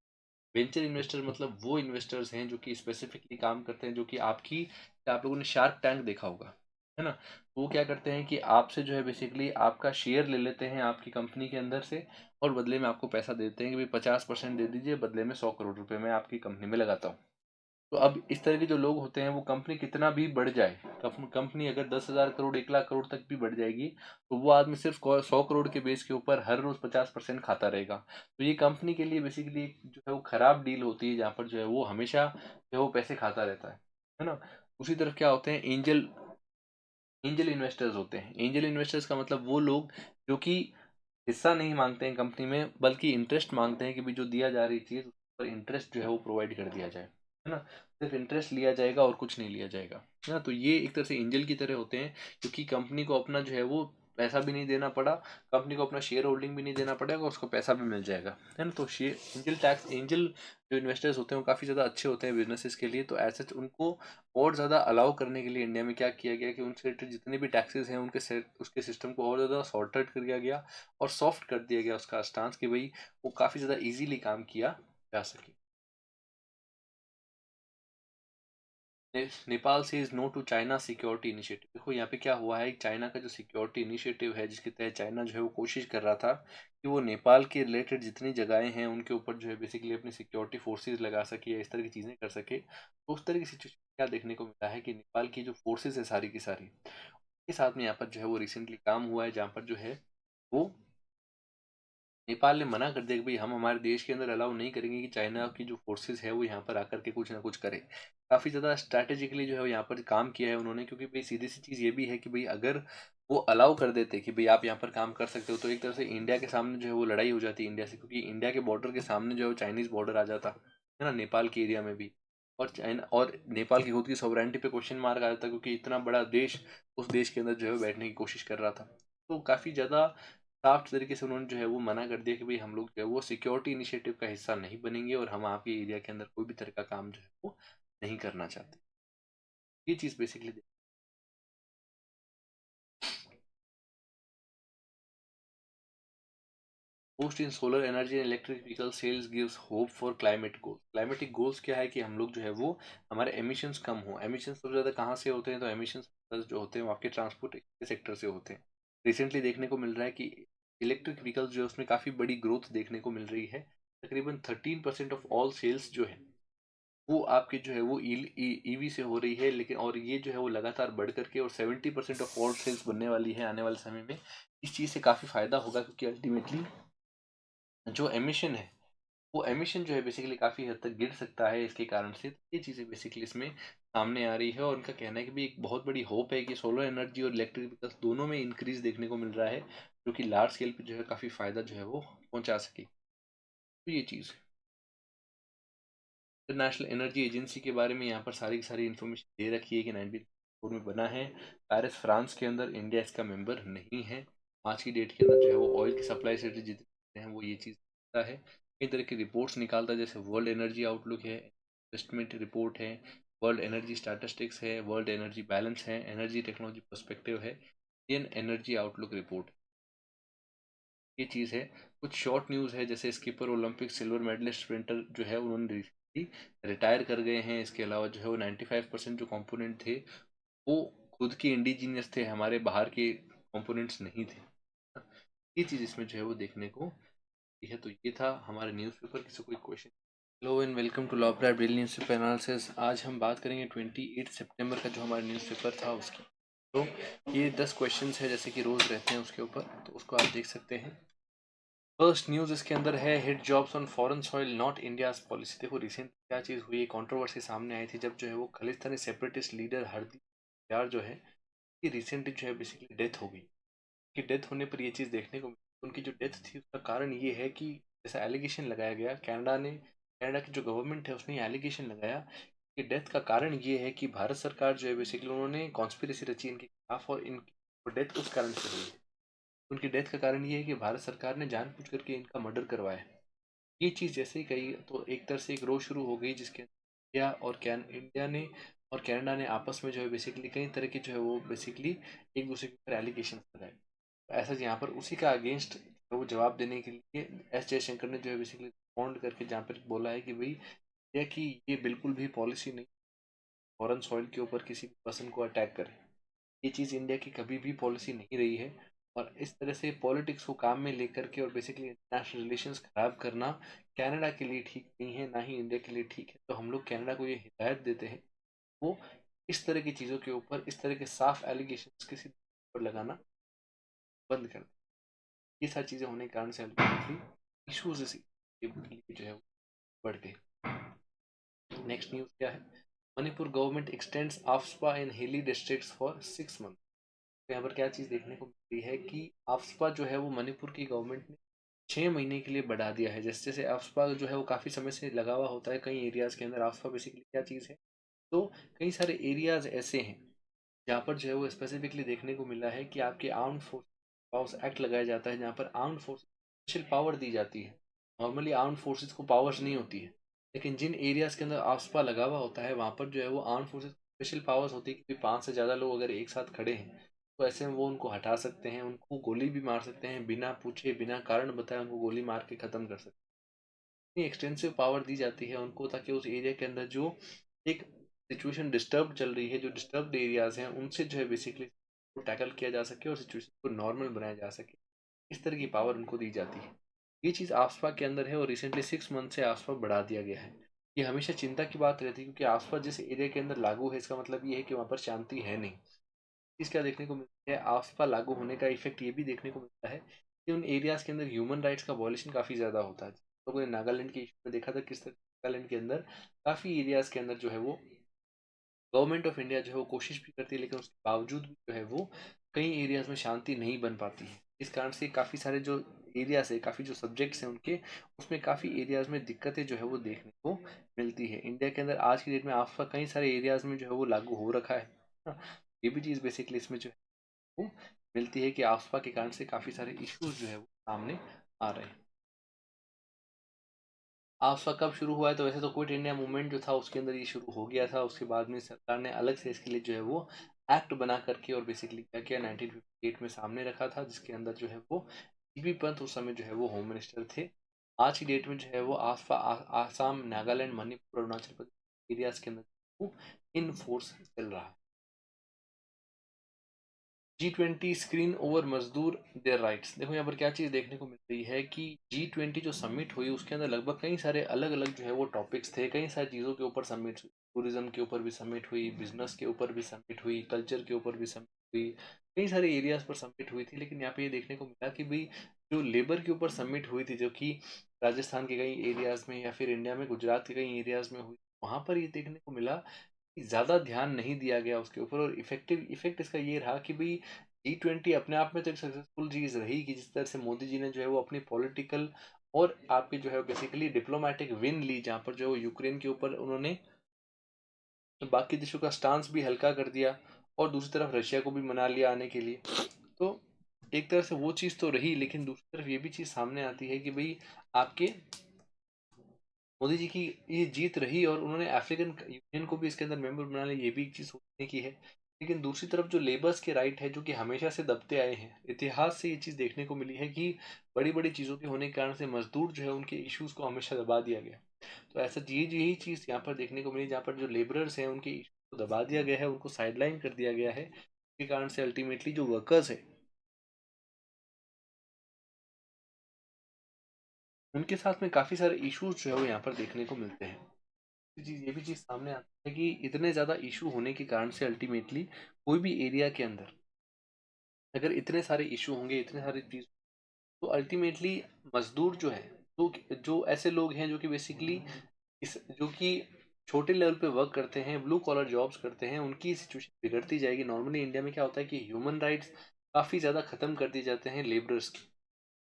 वेंचर इन्वेस्टर मतलब वो इन्वेस्टर्स हैं जो कि स्पेसिफिकली काम करते हैं, जो कि आप लोगों ने शार्क टैंक देखा होगा, है ना। वो क्या करते हैं कि आपसे जो है बेसिकली आपका शेयर ले लेते हैं आपकी कंपनी के अंदर से और बदले में आपको पैसा देते हैं कि भाई 50% दे दीजिए, बदले में 100 करोड़ रुपए मैं आपकी कंपनी में लगाता हूँ। तो अब इस तरह के जो लोग होते हैं वो कंपनी कितना भी बढ़ जाए, कंपनी अगर 10,000 करोड़ 1 लाख करोड़ तक भी बढ़ जाएगी तो वो आदमी सिर्फ 100 करोड़ के बेस के ऊपर हर रोज 50% खाता रहेगा। तो ये कंपनी के लिए बेसिकली जो है वो खराब डील होती है, जहाँ पर जो है वो हमेशा जो है वो पैसे खाता रहता है ना। उसी तरफ क्या होते हैं, एंजल एंजल इन्वेस्टर्स होते हैं। एंजल इन्वेस्टर्स का मतलब वो लोग जो कि हिस्सा नहीं मांगते हैं कंपनी में, बल्कि इंटरेस्ट मांगते हैं कि भी जो दिया जा रही चीज़ उस पर इंटरेस्ट जो है वो प्रोवाइड कर दिया जाए, है ना। सिर्फ इंटरेस्ट लिया जाएगा और कुछ नहीं लिया जाएगा, है ना। तो ये एक तरह से एंजल की तरह होते हैं, क्योंकि कंपनी को अपना जो है वो पैसा भी नहीं देना पड़ा, कंपनी को अपना शेयर होल्डिंग भी नहीं देना पड़ेगा और उसको पैसा भी मिल जाएगा, है ना। तो शेयर एंजल जो इन्वेस्टर्स होते हैं वो काफ़ी ज़्यादा अच्छे होते हैं बिजनेसेस के लिए। तो ऐसे उनको और ज़्यादा अलाउ करने के लिए इंडिया में क्या किया गया कि उनसे रिलेटेड जितने भी टैक्सेस हैं उसके सिस्टम को और ज़्यादा सॉर्टेड कर दिया गया और सॉफ्ट कर दिया गया उसका स्टांस, कि भाई वो काफ़ी ज़्यादा इजीली काम किया जा सके। नेपाल से is no to China security initiative. देखो यहाँ पे क्या हुआ है, चाइना का जो सिक्योरिटी इनिशिएटिव है जिसके तहत चाइना जो है वो कोशिश कर रहा था कि वो नेपाल के रिलेटेड जितनी जगहें हैं उनके ऊपर जो है बेसिकली अपनी सिक्योरिटी फोर्सेस लगा सके या इस तरह की चीज़ें कर सके। तो उस तरह की सिचुएशन क्या देखने को मिला है कि नेपाल की जो फोर्सेस है सारी की सारी के साथ में यहाँ पर जो है वो रिसेंटली काम हुआ है, जहाँ पर जो है वो नेपाल ने मना कर दिया कि भाई हम हमारे देश के अंदर अलाउ नहीं करेंगे कि चाइना की जो फोर्सेस है वो यहाँ पर आकर के कुछ ना कुछ करे। काफ़ी ज़्यादा स्ट्रैटेजिकली जो है वो यहाँ पर काम किया है उन्होंने, क्योंकि भाई सीधी सी चीज़ ये भी है कि भाई अगर वो अलाउ कर देते कि भाई आप यहाँ पर काम कर सकते हो तो एक तरह से इंडिया के सामने जो है वो लड़ाई हो जाती है इंडिया से, क्योंकि इंडिया के बॉर्डर के सामने जो है वो चाइनीज़ बॉर्डर आ जाता है ना नेपाल के एरिया में भी। और चाइना और नेपाल की खुद की सॉवरेनिटी पे क्वेश्चन मार्क आ जाता, क्योंकि इतना बड़ा देश उस देश के अंदर जो है वो बैठने की कोशिश कर रहा था। तो काफ़ी ज़्यादा साफ तरीके से उन्होंने जो है वो मना कर दिया कि भाई हम लोग जो है वो सिक्योरिटी इनिशिएटिव का हिस्सा नहीं बनेंगे और हम आपके एरिया के अंदर कोई भी तरह का काम जो है वो नहीं करना चाहते। ये चीज़ basically boost in solar energy and electric vehicle sales gives hope for climate goals. Climatic goals क्या है कि हम लोग जो है वो हमारे एमिशंस कम हो। एमिशंस सबसे ज़्यादा कहाँ से होते हैं, तो एमिशंस जो होते हैं वो आपके ट्रांसपोर्ट सेक्टर से होते हैं। रिसेंटली देखने को मिल रहा है कि इलेक्ट्रिक व्हीकल्स जो है उसमें काफ़ी बड़ी ग्रोथ देखने को मिल रही है। तकरीबन 13% ऑफ ऑल सेल्स जो है वो आपके जो है वो ईवी से हो रही है, लेकिन और ये जो है वो लगातार बढ़ करके और 70% ऑफ ऑल सेल्स बनने वाली है आने वाले समय में। इस चीज़ से काफ़ी फायदा होगा, क्योंकि अल्टीमेटली जो एमिशन है वो एमिशन जो है बेसिकली काफ़ी हद तक गिर सकता है इसके कारण से। तो ये चीज़ें बेसिकली इसमें सामने आ रही है और उनका कहना है कि भी एक बहुत बड़ी होप है कि सोलर एनर्जी और इलेक्ट्रिक व्हीकल्स दोनों में इंक्रीज देखने को मिल रहा है, जो कि लार्ज स्केल पे जो है काफ़ी फायदा जो है वो पहुंचा सके। तो ये चीज़ है। इंटरनेशनल एनर्जी एजेंसी के बारे में यहाँ पर सारी की सारी इन्फॉर्मेशन दे रखी है कि 1994 में बना है। पेरिस फ्रांस के अंदर, इंडिया इसका मेंबर नहीं है। आज की डेट के अंदर जो है वो ऑयल की सप्लाई से जितने हैं वो ये चीज़ करता है। कई तरह की रिपोर्ट्स निकालता है, जैसे वर्ल्ड एनर्जी आउटलुक है, इन्वेस्टमेंट रिपोर्ट है, वर्ल्ड एनर्जी स्टैटिस्टिक्स है, वर्ल्ड एनर्जी बैलेंस है, एनर्जी टेक्नोलॉजी पर्सपेक्टिव है, इंडियन एनर्जी आउटलुक रिपोर्ट। ये चीज़ है। कुछ शॉर्ट न्यूज़ है, जैसे skipper Olympic silver medallist sprinter जो है उन्होंने रिसेंटली रिटायर कर गए हैं। इसके अलावा जो है वो 95% जो कंपोनेंट थे वो खुद के इंडिजीनियस थे, हमारे बाहर के कंपोनेंट्स नहीं थे। ये चीज़ इसमें जो है वो देखने को मिली है। तो ये था हमारे न्यूज़पेपर। किसी कोई question? Hello and welcome to Law Pride daily newspaper analysis. आज हम बात करेंगे 28 सितंबर का जो हमारा न्यूज़पेपर था उसकी। तो ये 10 क्वेश्चंस है जैसे कि रोज़ रहते हैं उसके ऊपर, तो उसको आप देख सकते हैं। फर्स्ट न्यूज़ इसके अंदर है, hit jobs on foreign soil not India's policy. देखो रिसेंट क्या चीज़ हुई, कंट्रोवर्सी सामने आई थी जब जो है वो खालिस्तानी सेपरेटिस्ट लीडर हरदीप यार जो है कि रिसेंटली जो है बेसिकली डेथ हो गई। कि डेथ होने पर ये चीज़ देखने को मिली। उनकी जो डेथ थी उसका कारण ये है कि जैसा एलिगेशन लगाया गया, कनाडा की जो गवर्नमेंट है उसने एलिगेशन लगाया कि डेथ का कारण ये है कि भारत सरकार जो है बेसिकली उन्होंने कॉन्स्पिरेसी रची इनके खिलाफ और इनकी डेथ उस कारण से हुई है। उनकी डेथ का कारण ये है कि भारत सरकार ने जानबूझ करके इनका मर्डर करवाया है। ये चीज़ जैसे ही कही तो एक तरह से एक रो शुरू हो गई, जिसके इंडिया ने और कनाडा ने आपस में जो है बेसिकली कई तरह के जो है वो बेसिकली एक दूसरे के ऊपर एलिगेशन लगाए। तो ऐसा यहाँ पर उसी का अगेंस्ट वो जवाब देने के लिए एस जयशंकर ने जो है बेसिकली रिस्पॉन्ड करके जहाँ पर बोला है कि भाई यह कि ये बिल्कुल भी पॉलिसी नहीं फॉरेन सॉइल के ऊपर किसी पर्सन को अटैक करे। ये चीज़ इंडिया की कभी भी पॉलिसी नहीं रही है। और इस तरह से पॉलिटिक्स को काम में लेकर के और बेसिकली इंटरनेशनल रिलेशंस खराब करना कनाडा के लिए ठीक नहीं है, ना ही इंडिया के लिए ठीक है। तो हम लोग कनाडा को ये हिदायत देते हैं वो इस तरह की चीज़ों के ऊपर, इस तरह के साफ एलिगेशन किसी पर लगाना बंद कर दें। ये सारी चीज़ें होने के कारण से अल्टीमेटली इशूज जो है वो बढ़ गए। नेक्स्ट न्यूज़ क्या है, मणिपुर गवर्नमेंट एक्सटेंड्स आफ्सपा इन हिली डिस्ट्रिक्ट्स फॉर 6 मंथ। तो यहाँ पर क्या चीज़ देखने को मिल रही है कि आफ्सपा जो है वो मणिपुर की गवर्नमेंट ने 6 महीने के लिए बढ़ा दिया है। जैसे जैसे आफ्सपा जो है वो काफ़ी समय से लगा हुआ होता है कई एरियाज़ के अंदर। आफ्सपा बेसिकली क्या चीज़ है, तो कई सारे एरियाज़ ऐसे हैं जहाँ पर जो है वो स्पेसिफिकली देखने को मिला है कि आपके आर्म्ड फोर्स एक्ट लगाया जाता है, जहाँ पर आर्म्ड फोर्स स्पेशल पावर दी जाती है। नॉर्मली आर्म्ड फोर्सेस को पावर्स नहीं होती है, लेकिन जिन एरियाज़ के अंदर आफ्सपा लगा हुआ होता है वहाँ पर जो है वो आर्म्ड फोर्सेस स्पेशल पावर्स होती है कि 5 से ज़्यादा लोग अगर एक साथ खड़े हैं तो ऐसे में वो उनको हटा सकते हैं, उनको गोली भी मार सकते हैं, बिना पूछे बिना कारण बताए उनको गोली मार के ख़त्म कर सकते हैं। इतनी एक्सटेंसिव पावर दी जाती है उनको ताकि उस एरिया के अंदर जो एक सिचुएशन डिस्टर्ब चल रही है, जो डिस्टर्ब्ड एरियाज हैं उनसे जो है बेसिकली टैकल किया जा सके और सिचुएशन को नॉर्मल बनाया जा सके, इस तरह की पावर उनको दी जाती है। ये चीज़ आफ्सपा के अंदर है और रिसेंटली 6 मंथ से आफ्सपा बढ़ा दिया गया है। ये हमेशा चिंता की बात रहती है क्योंकि आफ्सपा जिस एरिया के अंदर लागू है इसका मतलब ये है कि वहाँ पर शांति है नहीं। चीज़ क्या देखने को मिलती है, आफ्सपा लागू होने का इफेक्ट ये भी देखने को मिलता है कि उन एरियाज के अंदर ह्यूमन राइट्स का वॉयलेशन काफ़ी ज़्यादा होता है। लोगों ने नागालैंड के इशू में देखा था किस तरह नागालैंड के अंदर काफ़ी एरियाज के अंदर जो है वो गवर्नमेंट ऑफ इंडिया जो है वो कोशिश भी करती है, लेकिन उसके बावजूद भी जो है वो कई एरियाज में शांति नहीं बन पाती है। इस कारण से काफ़ी सारे जो एरियाज है, काफ़ी जो सब्जेक्ट्स हैं उनके, उसमें काफ़ी एरियाज में दिक्कतें जो है वो देखने को मिलती है। इंडिया के अंदर आज की डेट में आफ्ता कई सारे एरियाज में जो है वो लागू हो रखा है ना। ये भी चीज़ बेसिकली इसमें जो है वो मिलती है कि आफ्ता के कारण से काफ़ी सारे इश्यूज जो है वो सामने आ रहे हैं। आफ्ता कब शुरू हुआ है, तो वैसे तो क्विट इंडिया मूवमेंट जो था उसके अंदर ये शुरू हो गया था। उसके बाद में सरकार ने अलग से इसके लिए जो है वो एक्ट बना करके और बेसिकली क्या किया, 1958 में सामने रखा था, जिसके अंदर जो है वो जीबी पंत उस समय जो है वो होम मिनिस्टर थे। आज की डेट में जो है वो आफ्ता आसाम, नागालैंड, मणिपुर, अरुणाचल प्रदेश एरियाज के अंदर वो इन फोर्स चल रहा है। G20 स्क्रीन ओवर मजदूर देयर राइट्स। देखो यहाँ पर क्या चीज़ देखने को मिल रही है कि G20 जो समिट हुई उसके अंदर लगभग कई सारे अलग अलग जो है वो टॉपिक्स थे, कई सारी चीज़ों के ऊपर समिट हुई। टूरिज्म के ऊपर भी समिट हुई, बिजनेस के ऊपर भी समिट हुई, कल्चर के ऊपर भी समिट हुई, कई सारे एरियाज पर समिट हुई थी। लेकिन यहाँ पे ये देखने को मिला कि भाई जो लेबर के ऊपर समिट हुई थी, जो कि राजस्थान के कई एरियाज में या फिर इंडिया में गुजरात के कई एरियाज में हुई, वहाँ पर ये देखने को मिला ज़्यादा ध्यान नहीं दिया गया उसके ऊपर। और इफेक्टिव इफेक्ट इसका ये रहा कि भाई G20 अपने आप में तो एक सक्सेसफुल चीज़ रही कि जिस तरह से मोदी जी ने जो है वो अपनी पॉलिटिकल और आपकी जो है बेसिकली डिप्लोमेटिक विन ली, जहाँ पर जो है यूक्रेन के ऊपर उन्होंने बाकी देशों का स्टांस भी हल्का कर दिया और दूसरी तरफ रशिया को भी मना लिया आने के लिए। तो एक तरह से वो चीज़ तो रही, लेकिन दूसरी तरफ ये भी चीज़ सामने आती है कि भाई आपके मोदी जी की ये जीत रही और उन्होंने अफ्रीकन यूनियन को भी इसके अंदर मेंबर बना लिया, ये भी एक चीज़ सोचने की है। लेकिन दूसरी तरफ जो लेबर्स के राइट है, जो कि हमेशा से दबते आए हैं, इतिहास से ये चीज़ देखने को मिली है कि बड़ी बड़ी चीज़ों के होने के कारण से मजदूर जो है उनके इश्यूज को हमेशा दबा दिया गया। तो ऐसा यही चीज़ यहाँ पर देखने को मिली, जहाँ पर जो लेबरर्स हैं उनके इश्यूज को दबा दिया गया है, उनको साइडलाइन कर दिया गया है, जिसके कारण से अल्टीमेटली जो वर्कर्स है उनके साथ में काफ़ी सारे इश्यूज जो है वो यहाँ पर देखने को मिलते हैं। चीज़ ये भी चीज़ सामने आती है कि इतने ज़्यादा इशू होने के कारण से अल्टीमेटली कोई भी एरिया के अंदर अगर इतने सारे इशू होंगे, इतने सारी चीज़, तो अल्टीमेटली मजदूर जो है, तो जो ऐसे लोग हैं जो कि बेसिकली इस जो कि छोटे लेवल पे वर्क करते हैं, ब्लू कॉलर जॉब्स करते हैं, उनकी सिचुएशन बिगड़ती जाएगी। नॉर्मली इंडिया में क्या होता है कि ह्यूमन राइट्स काफ़ी ज़्यादा ख़त्म कर दिए जाते हैं लेबरर्स की।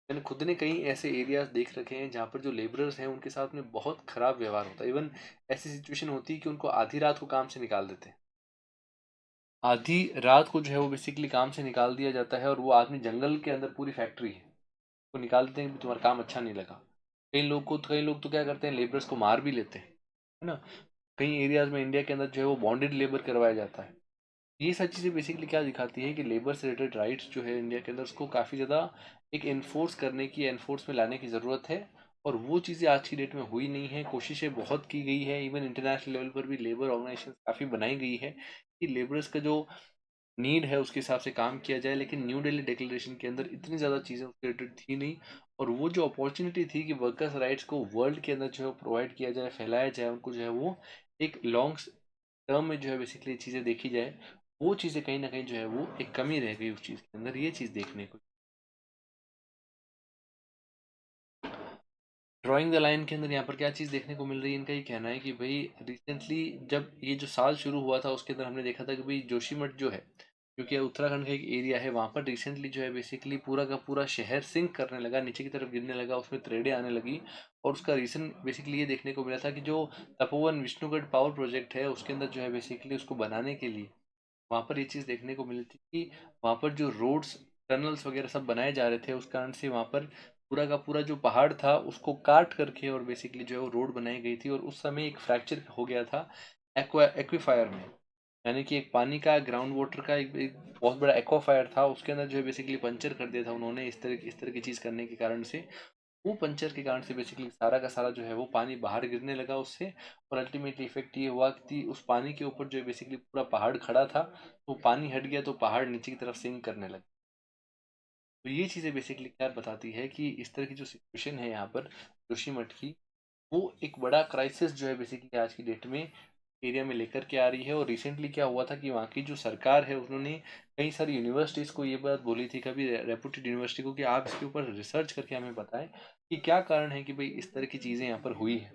मैंने खुद ने कई ऐसे एरियाज देख रखे हैं जहाँ पर जो लेबरर्स हैं उनके साथ में बहुत खराब व्यवहार होता है। इवन ऐसी सिचुएशन होती है कि उनको आधी रात को काम से निकाल देते हैं। आधी रात को जो है वो बेसिकली काम से निकाल दिया जाता है और वो आदमी जंगल के अंदर पूरी फैक्ट्री है, वो निकाल देते हैं कि तुम्हारा काम अच्छा नहीं लगा। कई लोग तो क्या करते हैं, लेबरर्स को मार भी लेते हैं, है ना। कई एरियाज में इंडिया के अंदर जो है वो बॉन्डेड लेबर करवाया जाता है। ये सब चीज़ें बेसिकली क्या दिखाती है कि लेबर से रिलेटेड राइट्स जो है इंडिया के अंदर उसको काफ़ी ज़्यादा एक एनफोर्स करने की, एनफोर्स में लाने की ज़रूरत है। और वो चीज़ें आज की डेट में हुई नहीं है। कोशिशें बहुत की गई है, इवन इंटरनेशनल लेवल पर भी लेबर ऑर्गेनाइजेशन काफ़ी बनाई गई है कि लेबर्स का जो नीड है उसके हिसाब से काम किया जाए। लेकिन न्यू दिल्ली डिक्लेरेशन के अंदर इतनी ज़्यादा चीज़ें उसके रिलेटेड थी नहीं। और वो जो अपॉर्चुनिटी थी कि वर्कर्स राइट्स को वर्ल्ड के अंदर जो है प्रोवाइड किया जाए, फैलाया जाए, उनको जो है वो एक लॉन्ग टर्म में जो है बेसिकली चीज़ें देखी जाए, वो चीज़ें कहीं ना कहीं जो है वो एक कमी रह गई उस चीज़ के अंदर, ये चीज़ देखने को। ड्राइंग द लाइन के अंदर यहाँ पर क्या चीज़ देखने को मिल रही है, इनका ये कहना है कि भाई रिसेंटली जब ये जो साल शुरू हुआ था उसके अंदर हमने देखा था कि भाई जोशीमठ जो है, क्योंकि उत्तराखंड का एक एरिया है, वहाँ पर रिसेंटली जो है बेसिकली पूरा का पूरा शहर सिंक करने लगा, नीचे की तरफ गिरने लगा, उसमें त्रेड़े आने लगी। और उसका रीज़न बेसिकली ये देखने को मिला था कि जो तपोवन विष्णुगढ़ पावर प्रोजेक्ट है उसके अंदर जो है बेसिकली उसको बनाने के लिए वहाँ पर ये चीज़ देखने को मिली थी कि वहाँ पर जो रोड्स, टनल्स वगैरह सब बनाए जा रहे थे, उस कारण से वहाँ पर पूरा का पूरा जो पहाड़ था उसको काट करके और बेसिकली जो है वो रोड बनाई गई थी। और उस समय एक फ्रैक्चर हो गया था एक्वीफायर में, यानी कि एक पानी का ग्राउंड वाटर का एक बहुत बड़ा एक्वाफायर था, उसके अंदर जो है बेसिकली पंचर कर दिया था उन्होंने, इस तरह की चीज़ करने के कारण से। वो पंचर के कारण से बेसिकली सारा का सारा जो है वो पानी बाहर गिरने लगा उससे, और अल्टीमेटली इफेक्ट ये हुआ कि उस पानी के ऊपर जो है बेसिकली पूरा पहाड़ खड़ा था, तो पानी हट गया तो पहाड़ नीचे की तरफ सिंक करने लगा। तो ये चीज़ें बेसिकली क्या बताती है कि इस तरह की जो सिचुएशन है यहाँ पर जोशीमठ की, वो एक बड़ा क्राइसिस जो है बेसिकली आज की डेट में एरिया में लेकर के आ रही है। और रिसेंटली क्या हुआ था कि वहाँ की जो सरकार है उन्होंने कई सारी यूनिवर्सिटीज़ को ये बात बोली थी, कभी रेपुटेड यूनिवर्सिटी को, कि आप इसके ऊपर रिसर्च करके हमें बताएं कि क्या कारण है कि भाई इस तरह की चीज़ें यहाँ पर हुई है।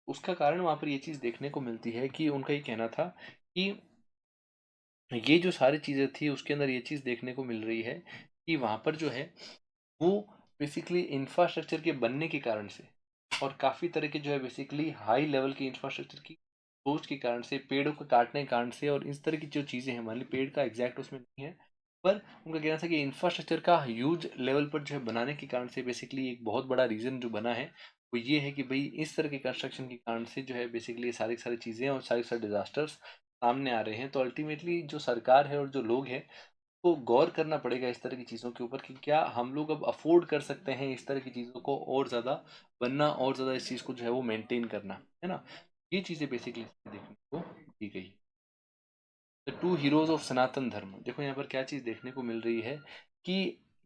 उसका कारण वहाँ पर ये चीज़ देखने को मिलती है कि उनका ये कहना था कि ये जो सारी चीज़ें थी उसके अंदर ये चीज़ देखने को मिल रही है कि वहाँ पर जो है वो बेसिकली इंफ्रास्ट्रक्चर के बनने के कारण से, और काफ़ी तरह के जो है बेसिकली हाई लेवल की इंफ्रास्ट्रक्चर की सोच के कारण से, पेड़ों को काटने के कारण से, और इस तरह की जो चीज़ें हैं, मान ली पेड़ का एग्जैक्ट उसमें नहीं है, पर उनका कहना था कि इंफ्रास्ट्रक्चर का ह्यूज लेवल पर जो है बनाने के कारण से बेसिकली एक बहुत बड़ा रीज़न जो बना है वो ये है कि भाई इस तरह के कंस्ट्रक्शन के कारण से जो है बेसिकली सारी सारी चीज़ें और सारी सारे डिजास्टर्स सामने आ रहे हैं। तो अल्टीमेटली जो सरकार है और जो लोग हैं को गौर करना पड़ेगा इस तरह की चीज़ों के ऊपर कि क्या हम लोग अब अफोर्ड कर सकते हैं इस तरह की चीज़ों को और ज़्यादा बनना, और ज़्यादा इस चीज़ को जो है वो मेंटेन करना, है ना। ये चीज़ें बेसिकली देखने को दी गई। द टू हीरोज ऑफ सनातन धर्म, देखो यहाँ पर क्या चीज़ देखने को मिल रही है कि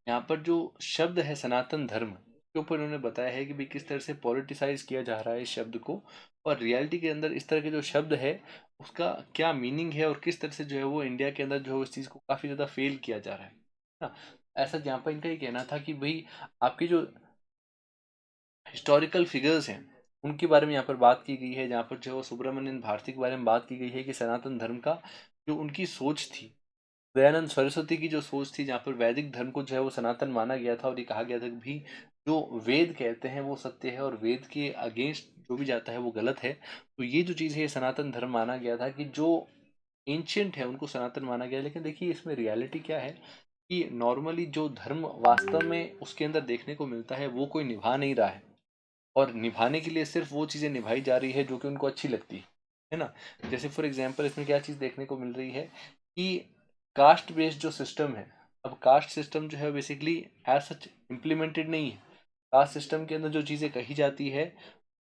यहाँ पर जो शब्द है सनातन धर्म के ऊपर उन्होंने बताया है कि भाई किस तरह से पॉलिटिसाइज किया जा रहा है इस शब्द को, और रियलिटी के अंदर इस तरह के जो शब्द है उसका क्या मीनिंग है, और किस तरह से जो है वो इंडिया के अंदर जो है उस चीज़ को काफ़ी ज़्यादा फेल किया जा रहा है ना। ऐसा जहाँ पर इनका ये कहना था कि भाई आपकी जो हिस्टोरिकल फिगर्स हैं उनके बारे में यहाँ पर बात की गई है, जहाँ पर जो है वो सुब्रमण्यन भारती के बारे में बात की गई है कि सनातन धर्म का जो उनकी सोच थी, दयानंद सरस्वती की जो सोच थी, जहाँ पर वैदिक धर्म को जो है वो सनातन माना गया था, और ये कहा गया था कि भी जो वेद कहते हैं वो सत्य है और वेद के अगेंस्ट जो भी जाता है वो गलत है। तो ये जो चीज़ है ये सनातन धर्म माना गया था कि जो एंशियंट है उनको सनातन माना गया। लेकिन देखिए इसमें रियलिटी क्या है कि नॉर्मली जो धर्म वास्तव में उसके अंदर देखने को मिलता है वो कोई निभा नहीं रहा है, और निभाने के लिए सिर्फ वो चीज़ें निभाई जा रही है जो कि उनको अच्छी लगती है ना। जैसे फॉर एग्जांपल इसमें क्या चीज़ देखने को मिल रही है कि कास्ट बेस्ड जो सिस्टम है, अब कास्ट सिस्टम जो है बेसिकली एज सच इम्प्लीमेंटेड नहीं है। कास्ट सिस्टम के अंदर जो चीज़ें कही जाती है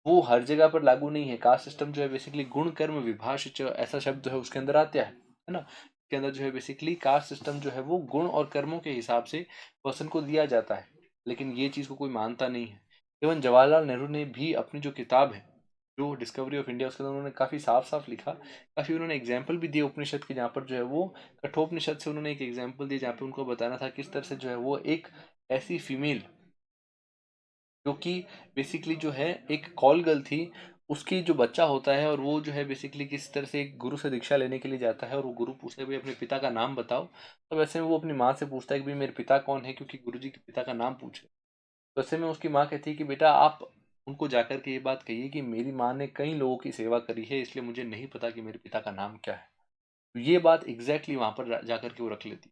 वो हर जगह पर लागू नहीं है। कास्ट सिस्टम जो है बेसिकली गुण कर्म विभाष ऐसा शब्द है उसके अंदर आता है ना। इसके अंदर जो है बेसिकली कास्ट सिस्टम जो है वो गुण और कर्मों के हिसाब से पर्सन को दिया जाता है, लेकिन ये चीज़ को कोई मानता नहीं है। इवन जवाहरलाल नेहरू ने भी अपनी जो किताब है जो डिस्कवरी ऑफ इंडिया, उसके अंदर उन्होंने काफ़ी साफ साफ लिखा, काफ़ी उन्होंने एग्जाम्पल भी दिए उपनिषद के, जहाँ पर जो है वो कठोपनिषद से उन्होंने एक एग्जाम्पल दिया जहाँ पे उनको बताना था किस तरह से जो है वो एक ऐसी फीमेल जो कि बेसिकली जो है एक कॉल गर्ल थी, उसकी जो बच्चा होता है और वो जो है बेसिकली किस तरह से एक गुरु से दीक्षा लेने के लिए जाता है, और वो गुरु पूछता है भाई अपने पिता का नाम बताओ, तो वैसे में वो अपनी माँ से पूछता है कि भाई मेरे पिता कौन है, क्योंकि गुरु जी के पिता का नाम पूछे। तो ऐसे में उसकी माँ कहती है कि बेटा आप उनको जाकर के ये बात कहिए कि मेरी माँ ने कई लोगों की सेवा करी है, इसलिए मुझे नहीं पता कि मेरे पिता का नाम क्या है। तो ये बात एग्जैक्टली वहां पर जाकर के वो रख लेती,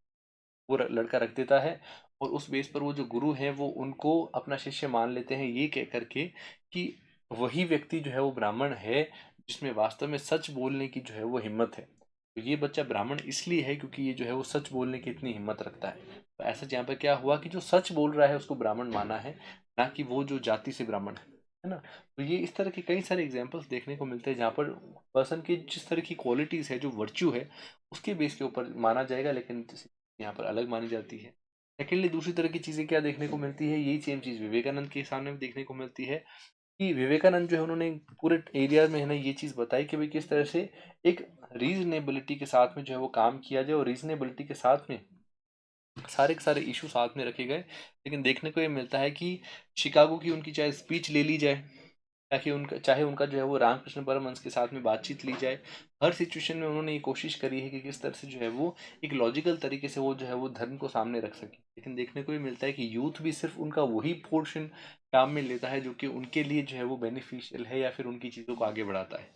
वो लड़का रख देता है, और उस बेस पर वो जो गुरु हैं वो उनको अपना शिष्य मान लेते हैं, ये कह करके कि वही व्यक्ति जो है वो ब्राह्मण है जिसमें वास्तव में सच बोलने की जो है वो हिम्मत है। तो ये बच्चा ब्राह्मण इसलिए है क्योंकि ये जो है वो सच बोलने की इतनी हिम्मत रखता है। तो ऐसा यहाँ पर क्या हुआ कि जो सच बोल रहा है उसको ब्राह्मण माना है, ना कि वो जो जाति से ब्राह्मण है ना। तो ये इस तरह के कई सारे एग्जाम्पल्स देखने को मिलते हैं जहाँ पर पर्सन की जिस तरह की क्वालिटीज है, जो वर्च्यू है, उसके बेस के ऊपर माना जाएगा, लेकिन यहाँ पर अलग मानी जाती है। सेकेंडली दूसरी तरह की चीजें क्या देखने को मिलती है, यही सेम चीज विवेकानंद के सामने भी देखने को मिलती है कि विवेकानंद जो है उन्होंने पूरे एरिया में है ना ये चीज बताई कि भाई किस तरह से एक रीजनेबिलिटी के साथ में जो है वो काम किया जाए, और रीजनेबिलिटी के साथ में सारे के सारे इशू साथ में रखे गए। लेकिन देखने को ये मिलता है कि शिकागो की उनकी चाहे स्पीच ले ली जाए, ताकि उनका चाहे उनका जो है वो रामकृष्ण परमहंस के साथ में बातचीत ली जाए, हर सिचुएशन में उन्होंने ये कोशिश करी है कि किस तरह से जो है वो एक लॉजिकल तरीके से वो जो है वो धर्म को सामने रख सके। लेकिन देखने को ये मिलता है कि यूथ भी सिर्फ उनका वही पोर्शन काम में लेता है जो कि उनके लिए जो है वो बेनिफिशियल है या फिर उनकी चीज़ों को आगे बढ़ाता है।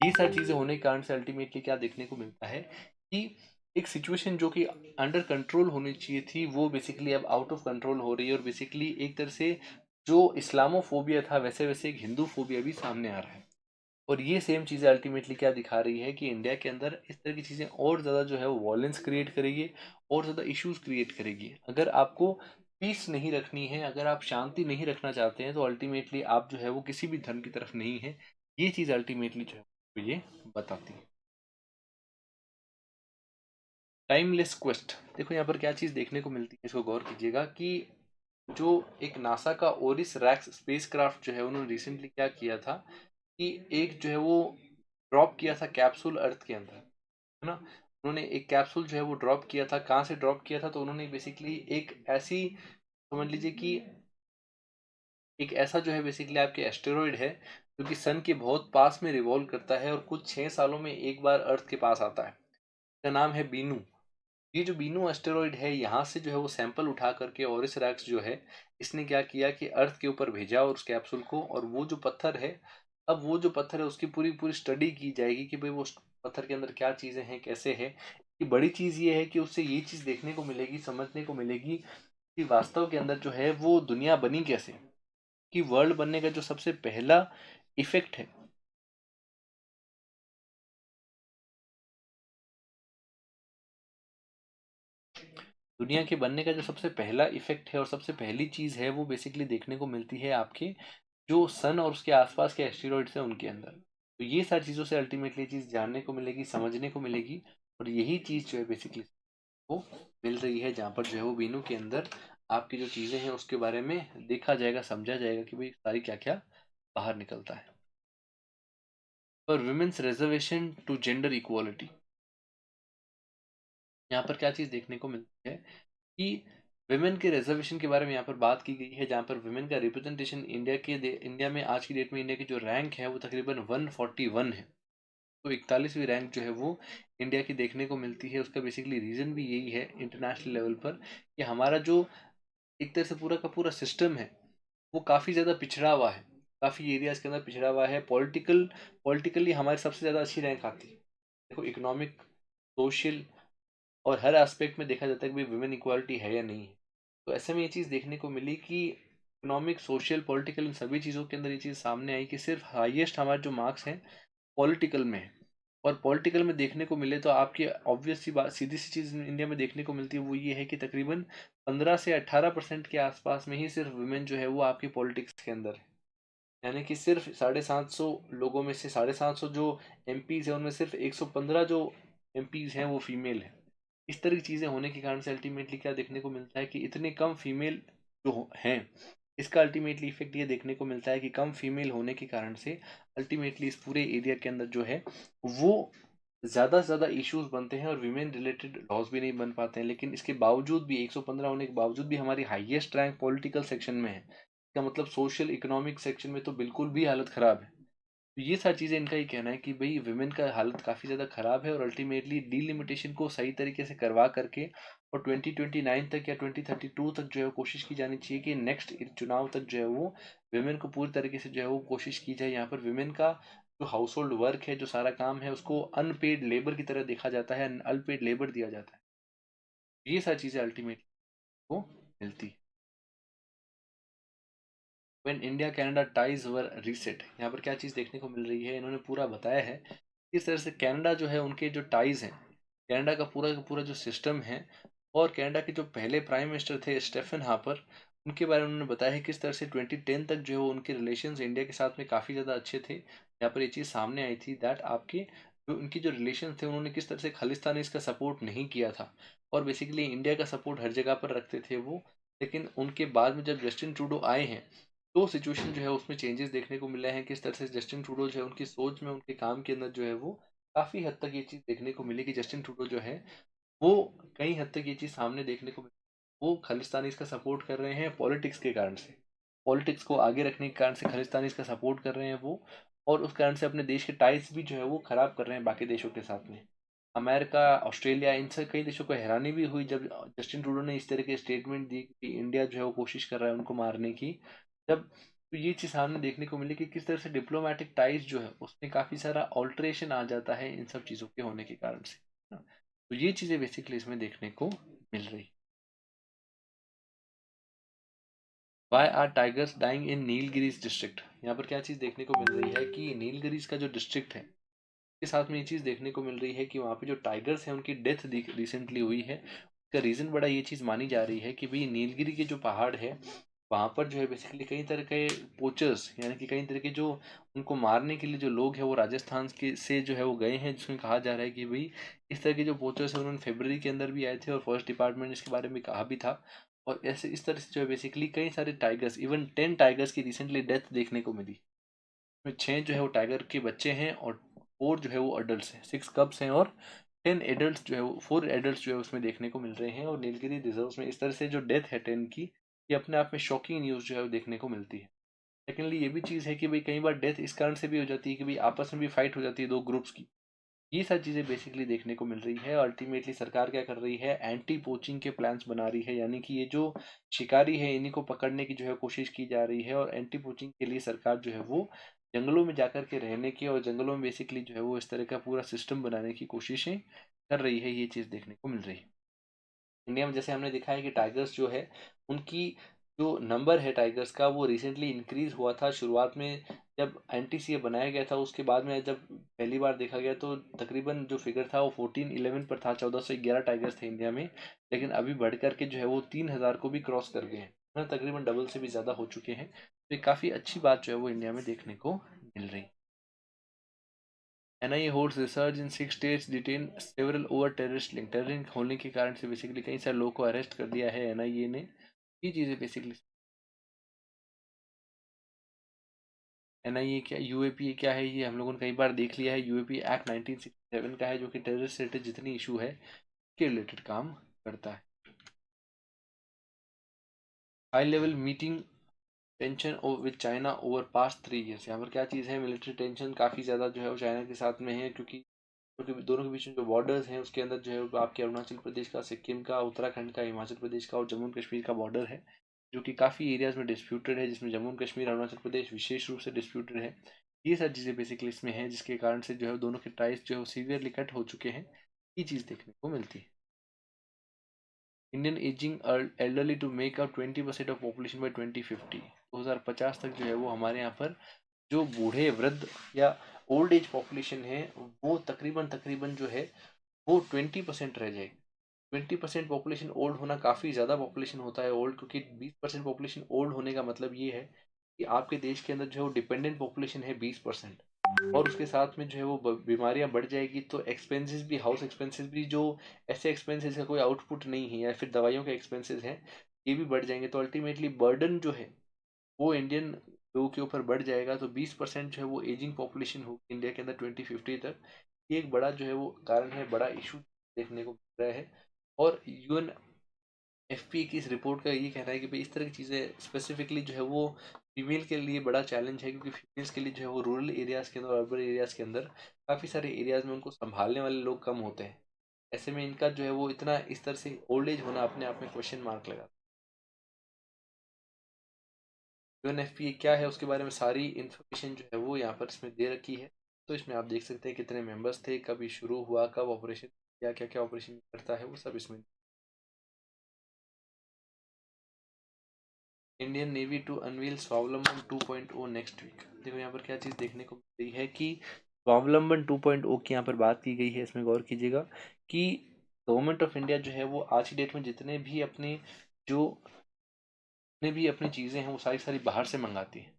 ये सारी चीज़ें होने के कारण से अल्टीमेटली क्या देखने को मिलता है कि एक सिचुएशन जो कि अंडर कंट्रोल होनी चाहिए थी वो बेसिकली अब आउट ऑफ कंट्रोल हो रही है, और बेसिकली एक तरह से जो इस्लामोफोबिया था वैसे वैसे एक हिंदू फोबिया भी सामने आ रहा है। और ये सेम चीज़ें अल्टीमेटली क्या दिखा रही है कि इंडिया के अंदर इस तरह की चीज़ें और ज़्यादा जो है वो वॉयलेंस क्रिएट करेगी और ज़्यादा इश्यूज क्रिएट करेगी। अगर आपको पीस नहीं रखनी है, अगर आप शांति नहीं रखना चाहते हैं, तो अल्टीमेटली आप जो है वो किसी भी धर्म की तरफ नहीं है। ये चीज़ अल्टीमेटली जो है वो ये बताती है। टाइमलेस क्वेस्ट, देखो यहाँ पर क्या चीज़ देखने को मिलती है, इसको गौर कीजिएगा कि जो एक नासा का ओरिस रैक्स स्पेसक्राफ्ट जो है उन्होंने रिसेंटली क्या किया था कि एक जो है वो ड्रॉप किया था कैप्सूल अर्थ के अंदर, है ना। उन्होंने एक कैप्सूल जो है वो ड्रॉप किया था, कहाँ से ड्रॉप किया था, तो उन्होंने बेसिकली एक ऐसी, समझ लीजिए कि एक ऐसा जो है बेसिकली आपके एस्टेरॉइड है जो कि सन के बहुत पास में रिवॉल्व करता है और कुछ 6 सालों में एक बार अर्थ के पास आता है। इसका नाम है बीनू। ये जो बीनू एस्टेरॉइड है, यहाँ से जो है वो सैंपल उठा करके ओरिस रैक्स जो है इसने क्या किया कि अर्थ के ऊपर भेजा और उस कैप्सूल को, और वो जो पत्थर है, अब वो जो पत्थर है उसकी पूरी पूरी स्टडी की जाएगी कि भाई वो पत्थर के अंदर क्या चीज़ें हैं, कैसे है। कि बड़ी चीज़ ये है कि उससे ये चीज़ देखने को मिलेगी, समझने को मिलेगी कि वास्तव के अंदर जो है वो दुनिया बनी कैसे, कि वर्ल्ड बनने का जो सबसे पहला इफेक्ट है, दुनिया के बनने का जो सबसे पहला इफेक्ट है और सबसे पहली चीज है, वो बेसिकली देखने को मिलती है आपके जो सन और उसके आसपास के एस्टेरॉइड्स हैं उनके अंदर। तो ये सारी चीजों से अल्टीमेटली चीज जानने को मिलेगी, समझने को मिलेगी, और यही चीज जो है बेसिकली वो मिल रही है, जहाँ पर जो है वो बीनू के अंदर आपकी जो चीजें हैं उसके बारे में देखा जाएगा, समझा जाएगा कि भाई सारी क्या क्या बाहर निकलता है। और women's reservation to gender equality, यहाँ पर क्या चीज देखने को मिलती है कि विमेन के रिजर्वेशन के बारे में यहाँ पर बात की गई है, जहाँ पर विमेन का रिप्रेजेंटेशन इंडिया में आज की डेट में इंडिया की जो रैंक है वो तकरीबन 141 है। तो 41वीं रैंक जो है वो इंडिया की देखने को मिलती है। उसका बेसिकली रीजन भी यही है इंटरनेशनल लेवल पर, कि हमारा जो एक तरह से पूरा का पूरा सिस्टम है वो काफ़ी ज़्यादा पिछड़ा हुआ है, काफ़ी एरियाज के अंदर पिछड़ा हुआ है। पॉलिटिकली हमारी सबसे ज़्यादा अच्छी रैंक आती है। देखो इकोनॉमिक, सोशल और हर एस्पेक्ट में देखा जाता है कि भाई वुमेन इक्वालिटी है या नहीं है। तो ऐसे में ये चीज़ देखने को मिली कि इकोनॉमिक, सोशल, पॉलिटिकल, इन सभी चीज़ों के अंदर ये चीज़ सामने आई कि सिर्फ हाईएस्ट हमारे जो मार्क्स हैं पॉलिटिकल में है। और पॉलिटिकल में देखने को मिले तो आपकी ऑब्वियस सी बात, सीधी सी चीज़ इंडिया में देखने को मिलती है वो ये है कि तकरीबन 15 से 18% के आसपास में ही सिर्फ वुमेन जो है वो आपकी पॉलिटिक्स के अंदर है। यानी कि सिर्फ 750 लोगों में से 750 जो एमपीज हैं उनमें सिर्फ 115 जो एमपीज हैं वो फीमेल हैं। इस तरह की चीज़ें होने के कारण से अल्टीमेटली क्या देखने को मिलता है कि इतने कम फीमेल जो हैं, इसका अल्टीमेटली इफेक्ट ये देखने को मिलता है कि कम फीमेल होने के कारण से अल्टीमेटली इस पूरे एरिया के अंदर जो है वो ज़्यादा से ज़्यादा इश्यूज बनते हैं और वीमेन रिलेटेड लॉज भी नहीं बन पाते हैं। लेकिन इसके बावजूद भी 115 होने के बावजूद भी हमारी हाईएस्ट रैंक पॉलिटिकल सेक्शन में है। इसका मतलब सोशल इकोनॉमिक सेक्शन में तो बिल्कुल भी हालत ख़राब है। तो ये सारी चीज़ें इनका ही कहना है कि भाई विमेन का हालत काफ़ी ज़्यादा ख़राब है, और अल्टीमेटली डीलिमिटेशन को सही तरीके से करवा करके और 2029 तक या 2032 तक जो है कोशिश की जानी चाहिए कि नेक्स्ट चुनाव तक जो है वो विमेन को पूरी तरीके से जो है वो कोशिश की जाए। यहाँ पर विमेन का जो हाउस होल्ड वर्क है, जो सारा काम है, उसको अनपेड लेबर की तरह देखा जाता है, अनपेड लेबर दिया जाता है। ये सारी चीज़ें अल्टीमेटली को मिलती है। When India Canada ties were reset, यहाँ पर क्या चीज़ देखने को मिल रही है, इन्होंने पूरा बताया है किस तरह से कनाडा जो है उनके जो टाइज हैं, कनाडा का पूरा जो सिस्टम है, और कनाडा के जो पहले प्राइम मिनिस्टर थे स्टेफन हापर, उनके बारे में उन्होंने बताया है किस तरह से 2010 तक जो है वो उनके रिलेशंस इंडिया के साथ में काफ़ी ज़्यादा अच्छे थे। यहाँ पर ये चीज़ सामने आई थी दैट आपके जो उनकी जो रिलेशन थे उन्होंने किस तरह से खालिस्तानी इसका सपोर्ट नहीं किया था, और बेसिकली इंडिया का सपोर्ट हर जगह पर रखते थे वो। लेकिन उनके बाद में जब जस्टिन ट्रूडो आए हैं तो सिचुएशन जो है उसमें चेंजेस देखने को मिले हैं। किस तरह से जस्टिन ट्रूडो जो है उनकी सोच में, उनके काम के अंदर जो है वो काफ़ी हद तक ये चीज़ देखने को मिली कि जस्टिन ट्रूडो जो है वो कई हद तक ये चीज़ सामने देखने को मिली, वो खालिस्तानी इसका सपोर्ट कर रहे हैं पॉलिटिक्स के कारण से, पॉलिटिक्स को आगे रखने के कारण से खालिस्तानी इसका सपोर्ट कर रहे हैं वो, और उस कारण से अपने देश के टाइज भी जो है वो खराब कर रहे हैं बाकी देशों के साथ में। अमेरिका, ऑस्ट्रेलिया, इन सब कई देशों को हैरानी भी हुई जब जस्टिन ट्रूडो ने इस तरह के स्टेटमेंट दी कि इंडिया जो है वो कोशिश कर रहा है उनको मारने की। जब तो ये चीज़ सामने देखने को मिली कि किस तरह से डिप्लोमेटिक टाइज जो है उसमें काफ़ी सारा ऑल्ट्रेशन आ जाता है इन सब चीज़ों के होने के कारण से, है ना? तो ये चीज़ें बेसिकली इसमें देखने को मिल रही। Why are tigers dying in Nilgiris district, यहाँ पर क्या चीज़ देखने को मिल रही है कि नीलगिरीज का जो डिस्ट्रिक्ट है के साथ में ये चीज़ देखने को मिल रही है कि वहाँ पे जो टाइगर्स हैं उनकी डेथ रिसेंटली हुई है। इसका रीज़न बड़ा ये चीज़ मानी जा रही है कि भाई नीलगिरी के जो पहाड़ है वहाँ पर जो है बेसिकली कई तरह के पोचर्स यानी कि कई तरह के जो उनको मारने के लिए जो लोग हैं वो राजस्थान के से जो है वो गए हैं, जिसमें कहा जा रहा है कि भाई इस तरह के जो पोचर्स हैं उन्होंने फरवरी के अंदर भी आए थे और फॉरेस्ट डिपार्टमेंट ने इसके बारे में कहा भी था। और ऐसे इस तरह से जो है बेसिकली कई सारे टाइगर्स, इवन 10 टाइगर्स की रिसेंटली डेथ देखने को मिली। इसमें 6 जो है वो टाइगर के बच्चे हैं और 4 जो है वो अडल्ट हैं, 6 कब्स हैं और 10 एडल्ट जो है वो 4 एडल्ट जो है उसमें देखने को मिल रहे हैं। और नीलगिरी रिजर्व में इस तरह से जो डेथ है 10 की, ये अपने आप में शॉकिंग न्यूज़ जो है वो देखने को मिलती है। सेकेंडली ये भी चीज़ है कि भाई कई बार डेथ इस कारण से भी हो जाती है कि भाई आपस में भी फाइट हो जाती है दो ग्रुप्स की। ये सारी चीज़ें बेसिकली देखने को मिल रही है। अल्टीमेटली सरकार क्या कर रही है, एंटी पोचिंग के प्लान्स बना रही है, यानी कि ये जो शिकारी है इन्हीं को पकड़ने की जो है कोशिश की जा रही है। और एंटी पोचिंग के लिए सरकार जो है वो जंगलों में जाकर के रहने की और जंगलों में बेसिकली जो है वो इस तरह का पूरा सिस्टम बनाने की कोशिशें कर रही है। ये चीज़ देखने को मिल रही है। इंडिया में जैसे हमने देखा है कि टाइगर्स जो है उनकी जो नंबर है टाइगर्स का वो रिसेंटली इंक्रीज हुआ था। शुरुआत में जब एनटीसीए बनाया गया था उसके बाद में जब पहली बार देखा गया तो तकरीबन जो फिगर था वो 1411 पर था, 1411 टाइगर्स थे इंडिया में। लेकिन अभी बढ़ करके जो है वो 3000 को भी क्रॉस कर गए हैं, तकरीबन डबल से भी ज़्यादा हो चुके हैं। तो ये काफ़ी अच्छी बात जो है वो इंडिया में देखने को मिल रही है। एनआईए होल्ड्स रिसर्च इन 6 states, detain several over terrorist link. Terrorist link होने के कारण से बेसिकली कई सारे लोगों को अरेस्ट कर दिया है एनआईए ने। ये चीज़ें बेसिकली एनआईए क्या, यूएपी क्या है, ये हम लोगों ने कई बार देख लिया है। यूएपी एक्ट 1967 का है जो कि टेररिस्ट से रिलेटेड जितनी इशू है के रिलेटेड काम करता है। High level meeting tension with China over past 3 years. यहाँ पर क्या चीज़ है, मिलिट्री टेंशन काफ़ी ज़्यादा जो है वो चाइना के साथ में है, क्योंकि दोनों के बीच में जो बॉर्डर्स हैं उसके अंदर जो है वो आपके अरुणाचल प्रदेश का, सिक्किम का, उत्तराखंड का, हिमाचल प्रदेश का और जम्मू कश्मीर का बॉर्डर है, जो कि काफ़ी एरियाज में डिस्प्यूटेड है, जिसमें जम्मू कश्मीर अरुणाचल प्रदेश विशेष रूप से डिस्प्यूटेड है। ये सारी चीज़ें बेसिकली इसमें हैं जिसके कारण से जो है दोनों के टाइज जो है सीवियरली कट हो चुके हैं। ये चीज़ देखने को मिलती है। Indian ageing elderly to make up 20% of population by 2050। 2050 तक जो है वो हमारे यहाँ पर जो बूढ़े वृद्ध या ओल्ड एज पॉपुलेशन है वो तकरीबन तकरीबन जो है वो 20% रह जाएगी। 20% पॉपुलेशन ओल्ड होना काफ़ी ज़्यादा पॉपुलेशन होता है ओल्ड, क्योंकि 20% पॉपुलेशन ओल्ड होने का मतलब ये है कि आपके देश के अंदर जो है वो डिपेंडेंट पॉपुलेशन है 20%। और उसके साथ में जो है वो बीमारियां बढ़ जाएगी तो एक्सपेंसेस भी, हाउस एक्सपेंसेस भी, जो ऐसे एक्सपेंसेस का कोई आउटपुट नहीं है या फिर दवाइयों के एक्सपेंसेस हैं, ये भी बढ़ जाएंगे। तो अल्टीमेटली बर्डन जो है वो इंडियन लोगों के ऊपर बढ़ जाएगा। तो 20% जो है वो एजिंग पॉपुलेशन होगी इंडिया के अंदर 2050 तक। ये एक बड़ा जो है वो कारण है, बड़ा इशू देखने को मिल रहा है। और यूएन एफपी की इस रिपोर्ट का ये कहना है कि भाई इस तरह की चीज़ें स्पेसिफिकली जो है वो फीमेल के लिए बड़ा चैलेंज है, क्योंकि फीमेल्स के लिए जो है वो रूरल एरियाज़ के अंदर, अर्बन एरियाज़ के अंदर काफ़ी सारे एरियाज़ में उनको संभालने वाले लोग कम होते हैं। ऐसे में इनका जो है वो इतना इस तरह से ओल्ड एज होना अपने आप में क्वेश्चन मार्क लगा। यूएनएफपी क्या है उसके बारे में सारी इन्फॉर्मेशन जो है वो यहाँ पर इसमें दे रखी है। तो इसमें आप देख सकते हैं कितने मेंबर्स थे, कब ये शुरू हुआ, कब ऑपरेशन, क्या क्या क्या ऑपरेशन करता है, वो सब इसमें। इंडियन नेवी टू अनवील स्वावलंबन 2.0 नेक्स्ट वीक। देखो यहाँ पर क्या चीज़ देखने को मिल रही है कि स्वावलंबन 2.0 की यहाँ पर बात की गई है। इसमें गौर कीजिएगा कि गवर्नमेंट ऑफ इंडिया जो है वो आज की डेट में जो जितने भी अपनी चीज़ें हैं वो सारी सारी बाहर से मंगाती है।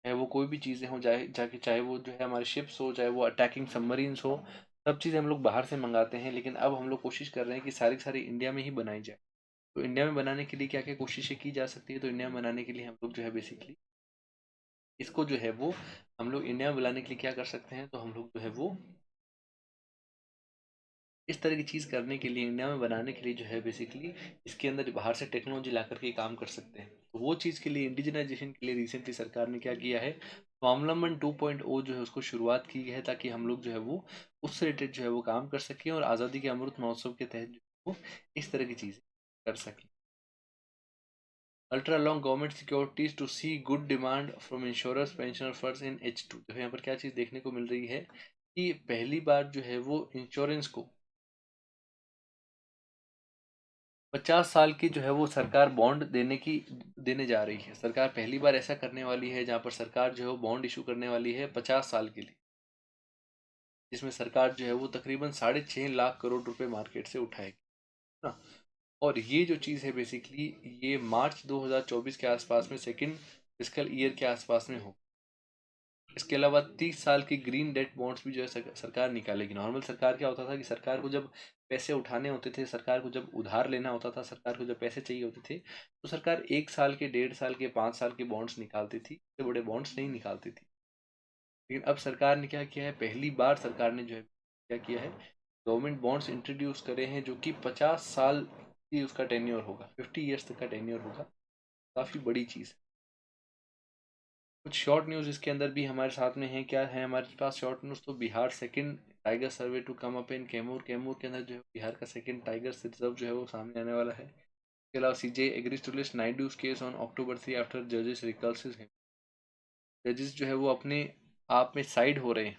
चाहे वो कोई भी चीज़ें हो, जाए जाके चाहे वो जो है हमारे शिप्स हो, चाहे वो अटैकिंग सबमरीन्स हो, सब चीज़ें हम लोग बाहर से मंगाते हैं। लेकिन अब हम लोग कोशिश कर रहे हैं कि सारी की सारी इंडिया में ही बनाई जाए। तो इंडिया में बनाने के लिए क्या क्या कोशिशें की जा सकती है, तो इंडिया में बनाने के लिए हम लोग जो है बेसिकली इसको जो है वो हम लोग इंडिया में बुलाने के लिए क्या कर सकते हैं, तो हम लोग जो है वो इस तरह की चीज़ करने के लिए, इंडिया में बनाने के लिए जो है बेसिकली इसके अंदर बाहर से टेक्नोलॉजी ला करके काम कर सकते हैं। तो वो चीज़ के लिए, इंडिजिनाइजेशन के लिए रिसेंटली सरकार ने क्या किया है, स्वावलंबन 2.0 जो है उसको शुरुआत की है, ताकि हम लोग जो है वो उससे रिलेटेड जो है वो काम कर सकें और आज़ादी के अमृत महोत्सव के तहत जो है वो इस तरह की चीज़ें कर सकें। Ultra long government securities to see good demand from insurance pensioner funds in H2। जो है यहाँ पर क्या चीज़ देखने को मिल रही है कि पहली बार जो है वो इंश्योरेंस को 50 साल की जो है वो सरकार बॉन्ड देने जा रही है। सरकार पहली बार ऐसा करने वाली है जहाँ पर सरकार जो है वो बॉन्ड इशू करने वाली है 50 साल के लिए, जिसमें सरकार जो है वो तकरीबन 6.5 लाख करोड़ रुपए मार्केट से उठाएगी। ना। और ये जो चीज़ है बेसिकली ये मार्च 2024 के आसपास में सेकंड फिस्कल ईयर के आसपास में हो। इसके अलावा 30 साल की ग्रीन डेट बॉन्ड्स भी जो है सरकार निकालेगी। नॉर्मल सरकार क्या होता था कि सरकार को जब पैसे उठाने होते थे, सरकार को जब उधार लेना होता था, सरकार को जब पैसे चाहिए होते थे, तो सरकार 1 साल के, 1.5 साल के, 5 साल के बॉन्ड्स निकालती थी, इससे बड़े बॉन्ड्स नहीं निकालती थी। लेकिन अब सरकार ने क्या किया है, पहली बार सरकार ने जो है क्या किया है, गवर्नमेंट बॉन्ड्स इंट्रोड्यूस करे हैं जो कि 50 साल की उसका टेन्योर होगा, 50 ईयर्स तक का टेन्योर होगा। काफ़ी बड़ी चीज़। कुछ शॉर्ट न्यूज़ इसके अंदर भी हमारे साथ में है। क्या है हमारे पास शॉर्ट न्यूज़, तो Bihar second tiger survey to come up in Kaimur. Kaimur के अंदर जो है बिहार का सेकंड टाइगर रिजर्व जो है वो सामने आने वाला है। इसके अलावा सीजे agrees to list Naidu's case on October 3 after जजेस रिकल्स। जजेस जो है वो अपने आप में साइड हो रहे हैं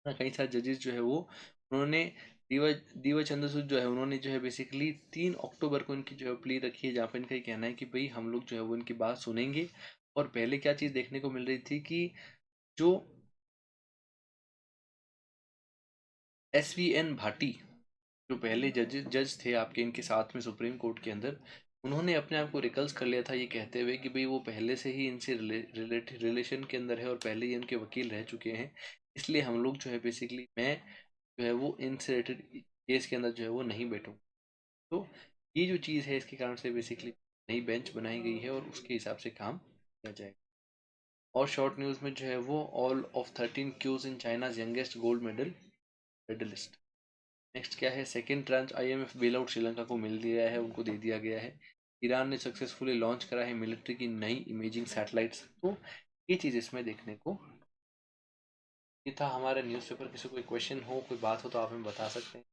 ना। कई सारे जजेस जो है वो उन्होंने दीवा दीवा चंद्रचूड़ जो है उन्होंने जो है बेसिकली 3 अक्टूबर को इनकी जो है प्ली रखी है, जहाँ पे इनका ये कहना है कि भाई हम लोग जो है वो इनकी बात सुनेंगे। और पहले क्या चीज़ देखने को मिल रही थी कि जो SVN भाटी, जो पहले जज थे आपके इनके साथ में सुप्रीम कोर्ट के अंदर, उन्होंने अपने आप को रिकल्स कर लिया था ये कहते हुए कि भाई वो पहले से ही इनसे रिलेशन के अंदर है और पहले ही इनके वकील रह चुके हैं, इसलिए हम लोग जो है बेसिकली मैं जो है वो इनसे रिलेटेड केस के अंदर जो है वो नहीं बैठूँ। तो ये जो चीज़ है इसके कारण से बेसिकली नई बेंच बनाई गई है और उसके हिसाब से काम किया जाएगा। और शॉर्ट न्यूज़ में जो है वो all of 13 cues in China's youngest gold medalist. Next क्या है, second tranche IMF bail out Sri Lanka को मिल दिया है, उनको दे दिया गया है। ईरान ने सक्सेसफुली लॉन्च करा है मिलिट्री की नई इमेजिंग सैटेलाइट्स। तो ये चीज़ इसमें देखने को। ये था हमारा न्यूज़पेपर। किसी कोई क्वेश्चन हो, कोई बात हो तो आप हमें बता सकते हैं।